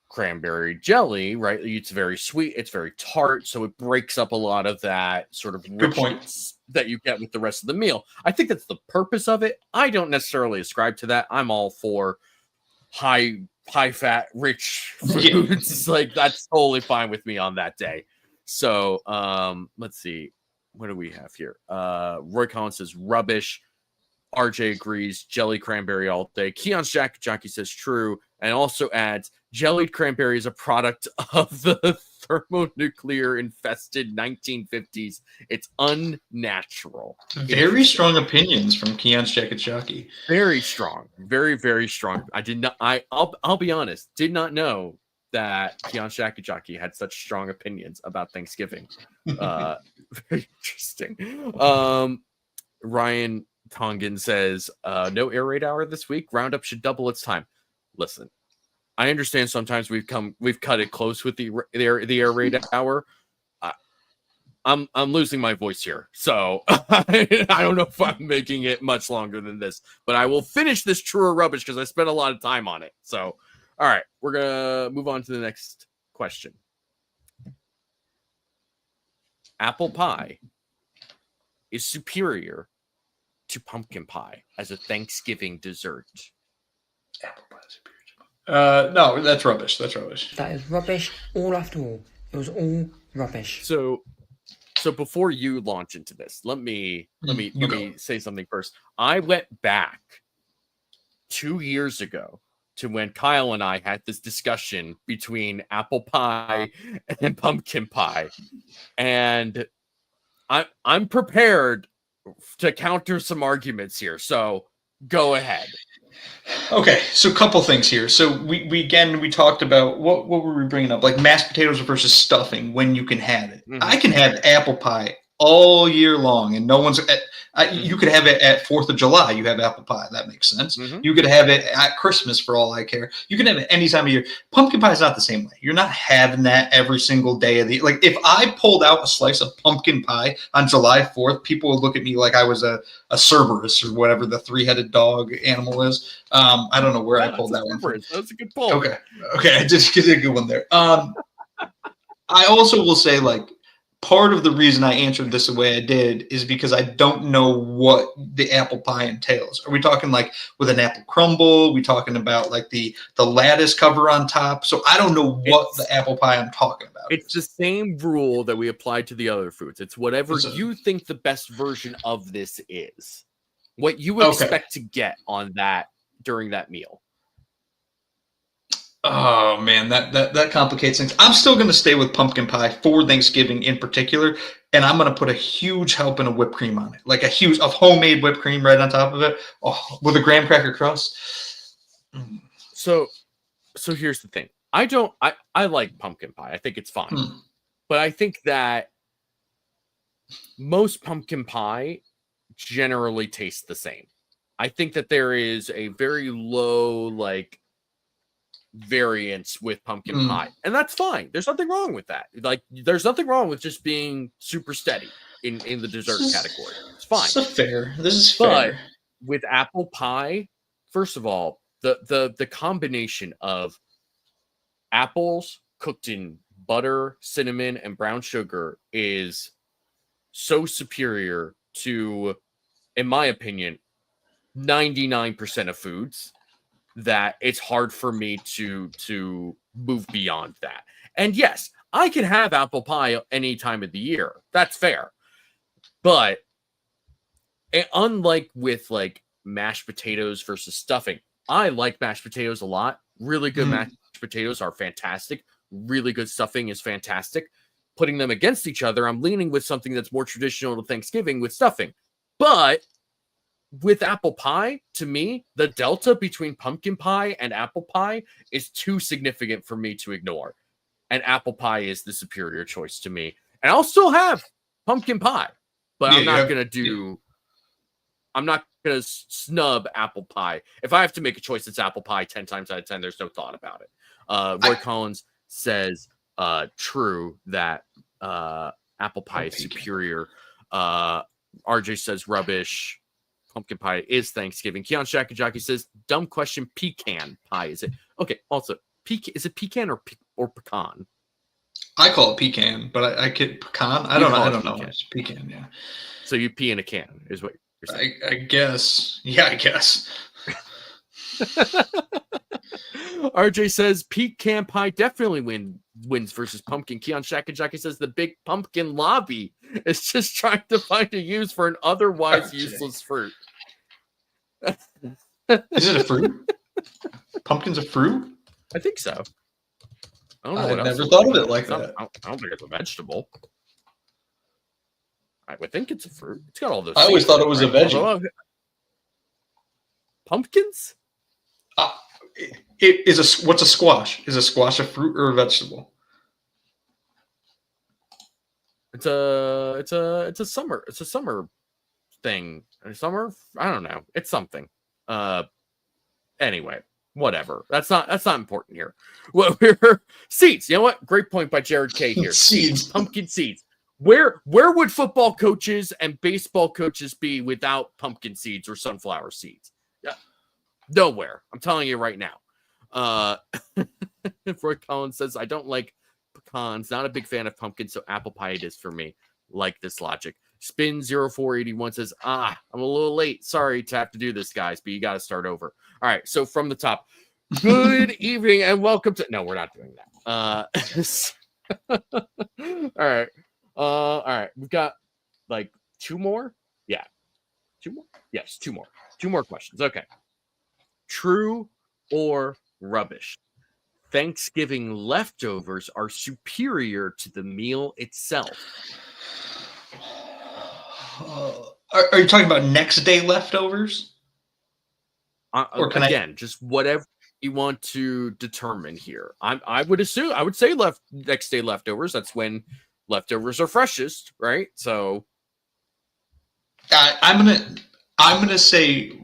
cranberry jelly, right? It's very sweet, it's very tart, so it breaks up a lot of that sort of richness that you get with the rest of the meal. I think that's the purpose of it. I don't necessarily ascribe to that. I'm all for high fat, rich foods. Like that's totally fine with me on that day. So let's see. What do we have here? Roy Collins says rubbish. RJ agrees, jelly cranberry all day. Keon's Jockey says true, and also adds jellied cranberry is a product of the thermonuclear infested 1950s. It's unnatural. Very strong opinions from Keon's Jockey. Very strong. Very, very strong. I'll be honest, did not know that Keon's Jockey had such strong opinions about Thanksgiving. Very interesting. Ryan Tongan says, no air raid hour this week. Roundup should double its time. Listen, I understand sometimes we've cut it close with the air raid hour. I'm losing my voice here, so I don't know if I'm making it much longer than this, but I will finish this true or rubbish because I spent a lot of time on it. So, all right, we're gonna move on to the next question. Apple pie is superior to pumpkin pie as a Thanksgiving dessert. Apple pie is superior. No, that's rubbish. That is rubbish. All after all, it was all rubbish. So before you launch into this, let me say something first. I went back 2 years ago to when Kyle and I had this discussion between apple pie and pumpkin pie, and I'm prepared to counter some arguments here. So go ahead. Okay, so a couple things here. So we talked about what were we bringing up? Like mashed potatoes versus stuffing when you can have it. Mm-hmm. I can have apple pie all year long, and no one's you could have it at 4th of July. You have apple pie. That makes sense. You could have it at Christmas for all I care. You can have it any time of year. Pumpkin pie is not the same way. You're not having that every single day of the like. If I pulled out a slice of pumpkin pie on July 4th, people would look at me like I was a Cerberus or whatever the 3-headed dog animal is. I don't know where I pulled that one from. That's a good pull. Okay, I just get a good one there. I also will say, like, part of the reason I answered this the way I did is because I don't know what the apple pie entails. Are we talking like with an apple crumble? Are we talking about like the lattice cover on top? So I don't know what the apple pie I'm talking about. It's the same rule that we applied to the other foods. It's whatever you think the best version of this is. What you expect to get on that during that meal. Oh man, that complicates things. I'm still going to stay with pumpkin pie for Thanksgiving in particular, and I'm going to put a huge helping of whipped cream on it, like a homemade whipped cream right on top of it, with a graham cracker crust. So here's the thing. I like pumpkin pie. I think it's fine, but I think that most pumpkin pie generally tastes the same. I think that there is a very low variance with pumpkin pie, and that's fine. There's nothing wrong with that. Like, there's nothing wrong with just being super steady in the dessert category. It's fine. This is fair. But with apple pie, first of all, the combination of apples cooked in butter, cinnamon, and brown sugar is so superior to, in my opinion, 99% of foods, that it's hard for me to move beyond that. And yes, I can have apple pie any time of the year. That's fair. But unlike with like mashed potatoes versus stuffing, I like mashed potatoes a lot. Really good mashed potatoes are fantastic. Really good stuffing is fantastic. Putting them against each other, I'm leaning with something that's more traditional to Thanksgiving with stuffing. But with apple pie, to me, the delta between pumpkin pie and apple pie is too significant for me to ignore. And apple pie is the superior choice to me. And I'll still have pumpkin pie, but I'm not going to snub apple pie. If I have to make a choice, it's apple pie 10 times out of 10. There's no thought about it. Roy Collins says, true, that apple pie is superior. RJ says, rubbish. Pumpkin pie is Thanksgiving. Keon Shakajaki says, dumb question, pecan pie. Is it? Okay, also, is it pecan or pecan? I call it pecan, but I get pecan. I don't know. It's pecan, yeah. So you pee in a can, is what you're saying. I guess. Yeah, I guess. RJ says, pecan pie definitely wins versus pumpkin. Keon Shakajaki says, the big pumpkin lobby is just trying to find a use for an otherwise useless fruit. Is it a fruit? Pumpkin's a fruit? I think so. I don't know. I never thought of it like that. I don't think it's a vegetable. I would think it's a fruit. It's got all those. I always thought it was a veggie. Pumpkins? What's a squash? Is a squash a fruit or a vegetable? It's a summer thing. Summer? I don't know. It's something. Anyway, whatever. That's not important here. Well, seeds. You know what? Great point by Jared K here. Seeds. Pumpkin seeds. Where would football coaches and baseball coaches be without pumpkin seeds or sunflower seeds? Yeah. Nowhere. I'm telling you right now. Roy Collins says, I don't like pecans. Not a big fan of pumpkins, so apple pie it is for me. Like this logic. Spin 0481 says, I'm a little late. Sorry to have to do this, guys, but you got to start over. All right, so from the top. Good evening and welcome to... No, we're not doing that. All right. We've got like two more. Yeah. Two more? Yes, two more. Two more questions. Okay. True or rubbish? Thanksgiving leftovers are superior to the meal itself. Are you talking about next day leftovers? Or just whatever you want to determine here. I would say next day leftovers. That's when leftovers are freshest, right? So I'm gonna say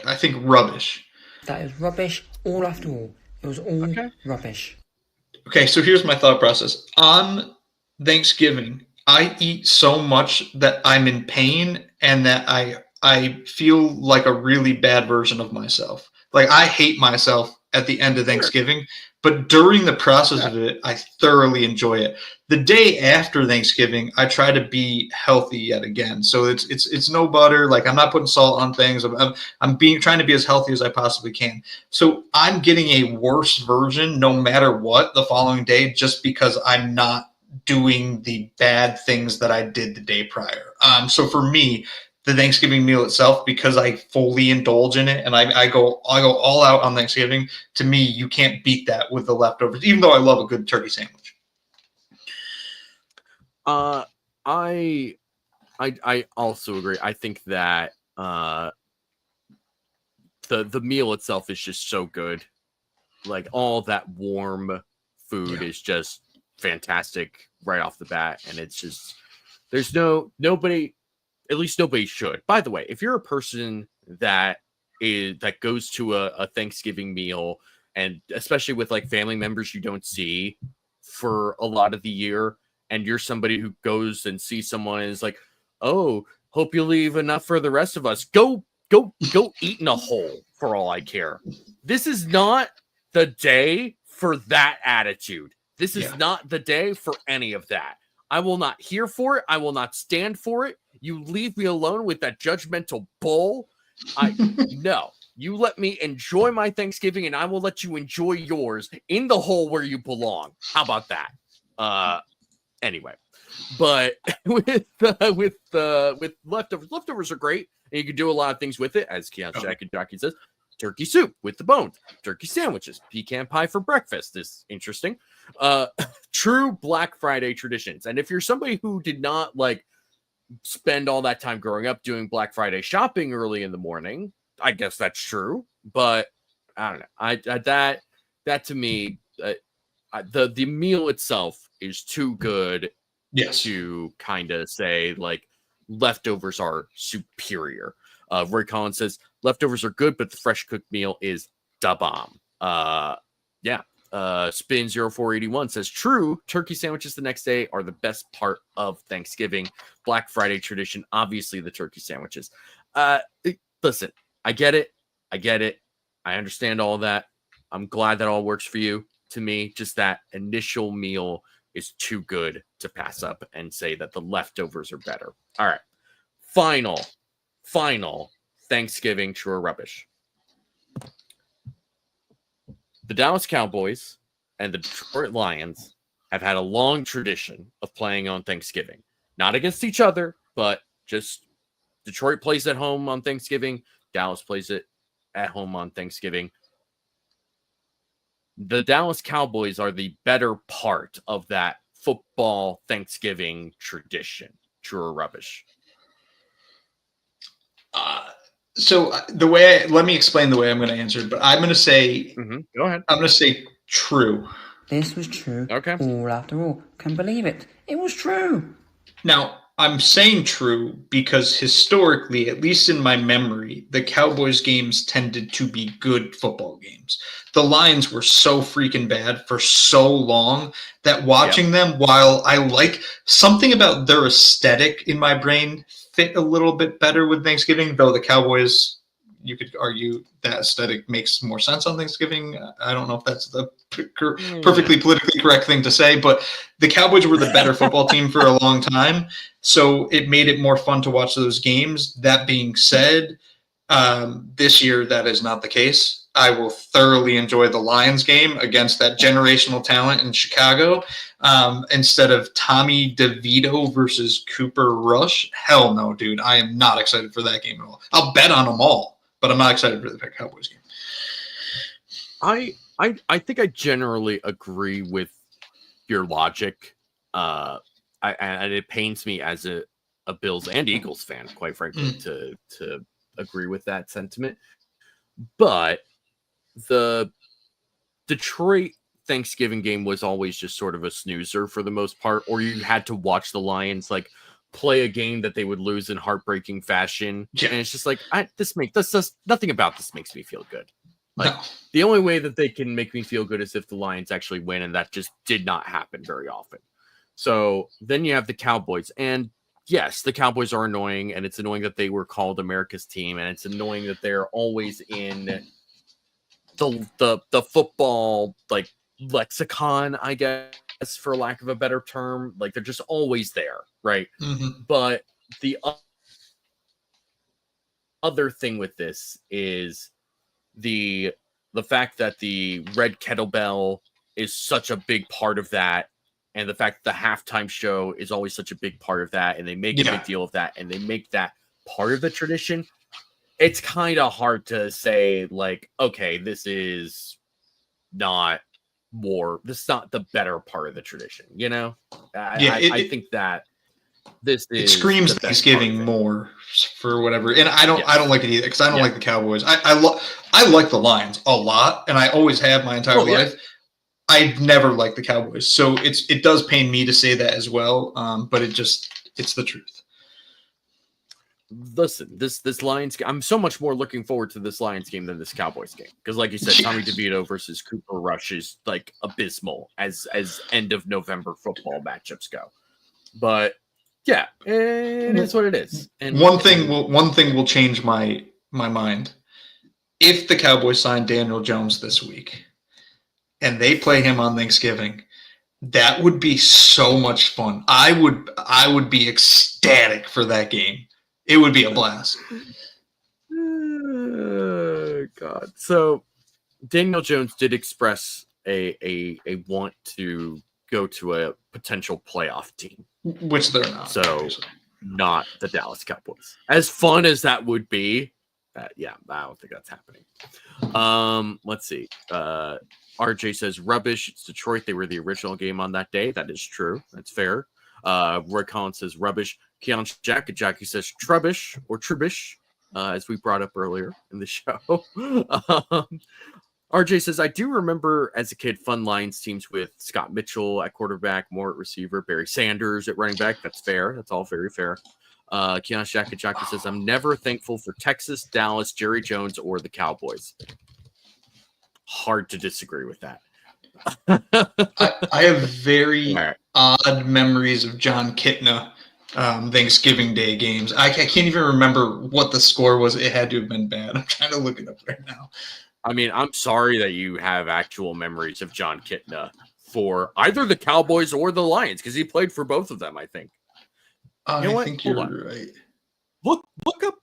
I think rubbish. That is rubbish all after all. It was all rubbish. Okay, so here's my thought process. On Thanksgiving, I eat so much that I'm in pain and that I feel like a really bad version of myself. Like I hate myself at the end of Thanksgiving, but during the process of it, I thoroughly enjoy it. The day after Thanksgiving, I try to be healthy yet again. So it's no butter. Like I'm not putting salt on things. I'm trying to be as healthy as I possibly can. So I'm getting a worse version no matter what the following day, just because I'm not doing the bad things that I did the day prior. So for me, the Thanksgiving meal itself, because I fully indulge in it and I go all out on Thanksgiving, to me, you can't beat that with the leftovers, even though I love a good turkey sandwich. I also agree. I think that the meal itself is just so good. Like all that warm food is just fantastic right off the bat, and it's just there's nobody, at least nobody should. By the way, if you're a person that goes to a Thanksgiving meal, and especially with like family members you don't see for a lot of the year, and you're somebody who goes and sees someone and is like, oh, hope you leave enough for the rest of us. Go eat in a hole for all I care. This is not the day for that attitude. This is not the day for any of that. I will not hear for it. I will not stand for it. You leave me alone with that judgmental bull. No. You let me enjoy my Thanksgiving, and I will let you enjoy yours in the hole where you belong. How about that? Anyway, but with leftovers are great, and you can do a lot of things with it, as Keon Jockey says. Turkey soup with the bones, turkey sandwiches, pecan pie for breakfast is interesting. True Black Friday traditions. And if you're somebody who did not like spend all that time growing up doing Black Friday shopping early in the morning, I guess that's true. But I don't know. That to me, the meal itself is too good to kind of say like leftovers are superior. Roy Collins says leftovers are good, but the fresh cooked meal is da bomb. Spin 0481 says true. Turkey sandwiches the next day are the best part of Thanksgiving. Black Friday tradition, obviously the turkey sandwiches. Listen, I get it. I understand all that. I'm glad that all works for you. To me, just that initial meal is too good to pass up and say that the leftovers are better. All right. Final Thanksgiving true or rubbish. The Dallas Cowboys and the Detroit Lions have had a long tradition of playing on Thanksgiving. Not against each other, but just Detroit plays at home on Thanksgiving. Dallas plays it at home on Thanksgiving. The Dallas Cowboys are the better part of that football Thanksgiving tradition. True or rubbish? So let me explain the way I'm going to answer it, but I'm going to say, go ahead. I'm going to say true. This was true. Okay. All after all. Can't believe it. It was true. Now, I'm saying true because historically, at least in my memory, the Cowboys games tended to be good football games. The Lions were so freaking bad for so long that watching them, while I like something about their aesthetic in my brain fit a little bit better with Thanksgiving, though the Cowboys, you could argue that aesthetic makes more sense on Thanksgiving. I don't know if that's the perfectly politically correct thing to say, but the Cowboys were the better football team for a long time, so it made it more fun to watch those games. That being said, this year that is not the case. I will thoroughly enjoy the Lions game against that generational talent in Chicago. Instead of Tommy DeVito versus Cooper Rush. Hell no, dude. I am not excited for that game at all. I'll bet on them all, but I'm not excited for the Cowboys game. I think I generally agree with your logic. And it pains me as a Bills and Eagles fan, quite frankly, to agree with that sentiment. But the Detroit Thanksgiving game was always just sort of a snoozer for the most part, or you had to watch the Lions like play a game that they would lose in heartbreaking fashion. Yeah. And it's just like, this just nothing about this makes me feel good. Like, No. the only way that they can make me feel good is if the Lions actually win, and that just did not happen very often. So then you have the Cowboys, and yes, the Cowboys are annoying, and it's annoying that they were called America's team, and it's annoying that they're always in the football like lexicon, I guess, for lack of a better term. Like, they're just always there, right? Mm-hmm. But the other thing with this is the fact that the red kettlebell is such a big part of that, and the fact that the halftime show is always such a big part of that, and they make a big deal of that, and they make that part of the tradition. It's kind of hard to say, like, okay, this is not the better part of the tradition, you know? I think that this is, it screams Thanksgiving more for whatever, and I don't like it either, because I don't like the Cowboys. I like the Lions a lot, and I always have my entire life. I've never liked the Cowboys, so it does pain me to say that as well. But it's the truth. Listen, this Lions game, I'm so much more looking forward to this Lions game than this Cowboys game, because, like you said, Tommy DeVito versus Cooper Rush is like abysmal as end of November football matchups go. But yeah, it is what it is. And one thing will change my mind. If the Cowboys sign Daniel Jones this week and they play him on Thanksgiving, that would be so much fun. I would be ecstatic for that game. It would be a blast. God. So Daniel Jones did express a want to go to a potential playoff team, which they're not. So obviously. Not the Dallas Cowboys. As fun as that would be, I don't think that's happening. Let's see. RJ says rubbish. It's Detroit. They were the original game on that day. That is true. That's fair. Roy Collins says rubbish. Keon Jackie says trubbish or tribish, as we brought up earlier in the show. RJ says, I do remember as a kid fun Lions teams with Scott Mitchell at quarterback, Moore at receiver, Barry Sanders at running back. That's fair. That's all very fair. Keon Jackie says, I'm never thankful for Texas, Dallas, Jerry Jones, or the Cowboys. Hard to disagree with that. I have very odd memories of John Kitna Thanksgiving Day games. I can't even remember what the score was. It had to have been bad. I'm trying to look it up right now. I mean, I'm sorry that you have actual memories of John Kitna for either the Cowboys or the Lions, because he played for both of them, I think. I think you're right. Look up.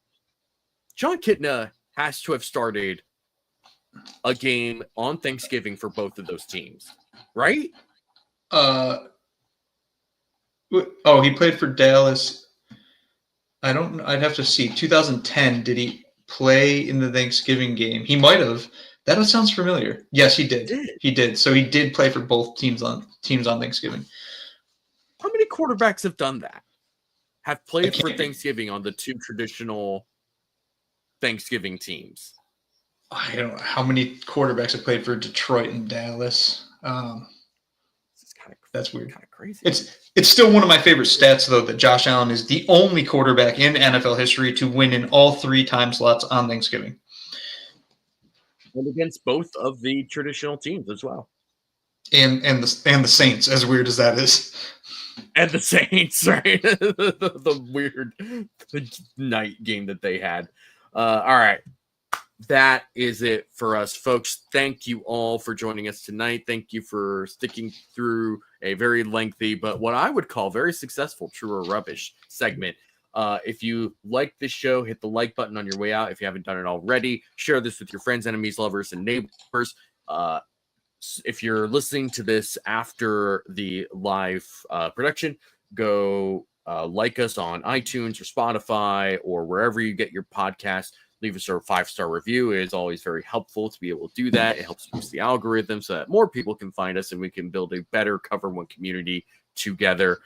John Kitna has to have started a game on Thanksgiving for both of those teams, right? He played for Dallas. I'd have to see. 2010, did he play in the Thanksgiving game? He might have. That sounds familiar. Yes, he did. He did. So he did play for both teams on Thanksgiving. How many quarterbacks have done that? Have played for Thanksgiving on the two traditional Thanksgiving teams? I don't know how many quarterbacks have played for Detroit and Dallas. That's weird. Kind of crazy. It's still one of my favorite stats, though, that Josh Allen is the only quarterback in NFL history to win in all 3 time slots on Thanksgiving. And against both of the traditional teams as well. And the Saints, as weird as that is. And the Saints, right? the weird night game that they had. All right. That is it for us, folks. Thank you all for joining us tonight. Thank you for sticking through a very lengthy, but what I would call very successful True or Rubbish segment. If you like this show, hit the like button on your way out. If you haven't done it already, share this with your friends, enemies, lovers, and neighbors. If you're listening to this after the live production, go like us on iTunes or Spotify or wherever you get your podcast. Leave us a 5-star review. It is always very helpful to be able to do that. It helps boost the algorithm so that more people can find us and we can build a better Cover One community together.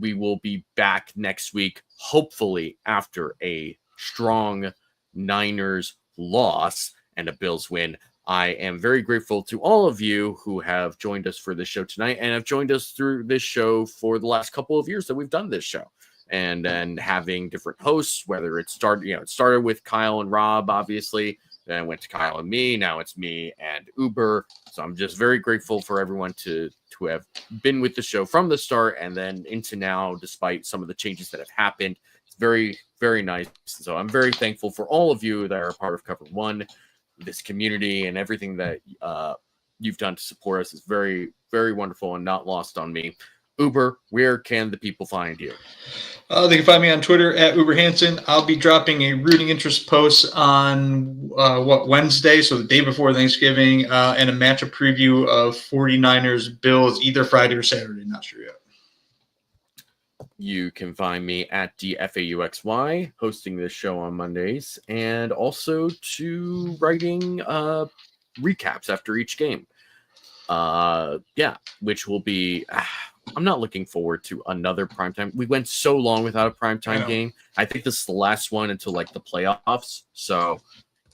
We will be back next week, hopefully after a strong Niners loss and a Bills win. I am very grateful to all of you who have joined us for this show tonight and have joined us through this show for the last couple of years that we've done this show. And then having different hosts, whether it started with Kyle and Rob, obviously, then went to Kyle and me. Now it's me and Uber. So I'm just very grateful for everyone to have been with the show from the start and then into now, despite some of the changes that have happened. It's very, very nice. So I'm very thankful for all of you that are a part of Cover One, this community, and everything that you've done to support us is very, very wonderful and not lost on me. Uber, where can the people find you? They can find me on Twitter at UberHansen. I'll be dropping a rooting interest post on Wednesday, so the day before Thanksgiving, and a matchup preview of 49ers Bills either Friday or Saturday. Not sure yet. You can find me at DFAUXY, hosting this show on Mondays, and also to writing recaps after each game. Which will be... I'm not looking forward to another primetime. We went so long without a primetime game. I think this is the last one until like the playoffs. So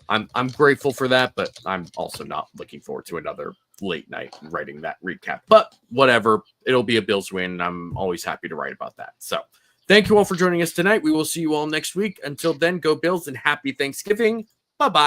I'm grateful for that, but I'm also not looking forward to another late night writing that recap. But whatever, it'll be a Bills win. I'm always happy to write about that. So thank you all for joining us tonight. We will see you all next week. Until then, go Bills and happy Thanksgiving. Bye-bye.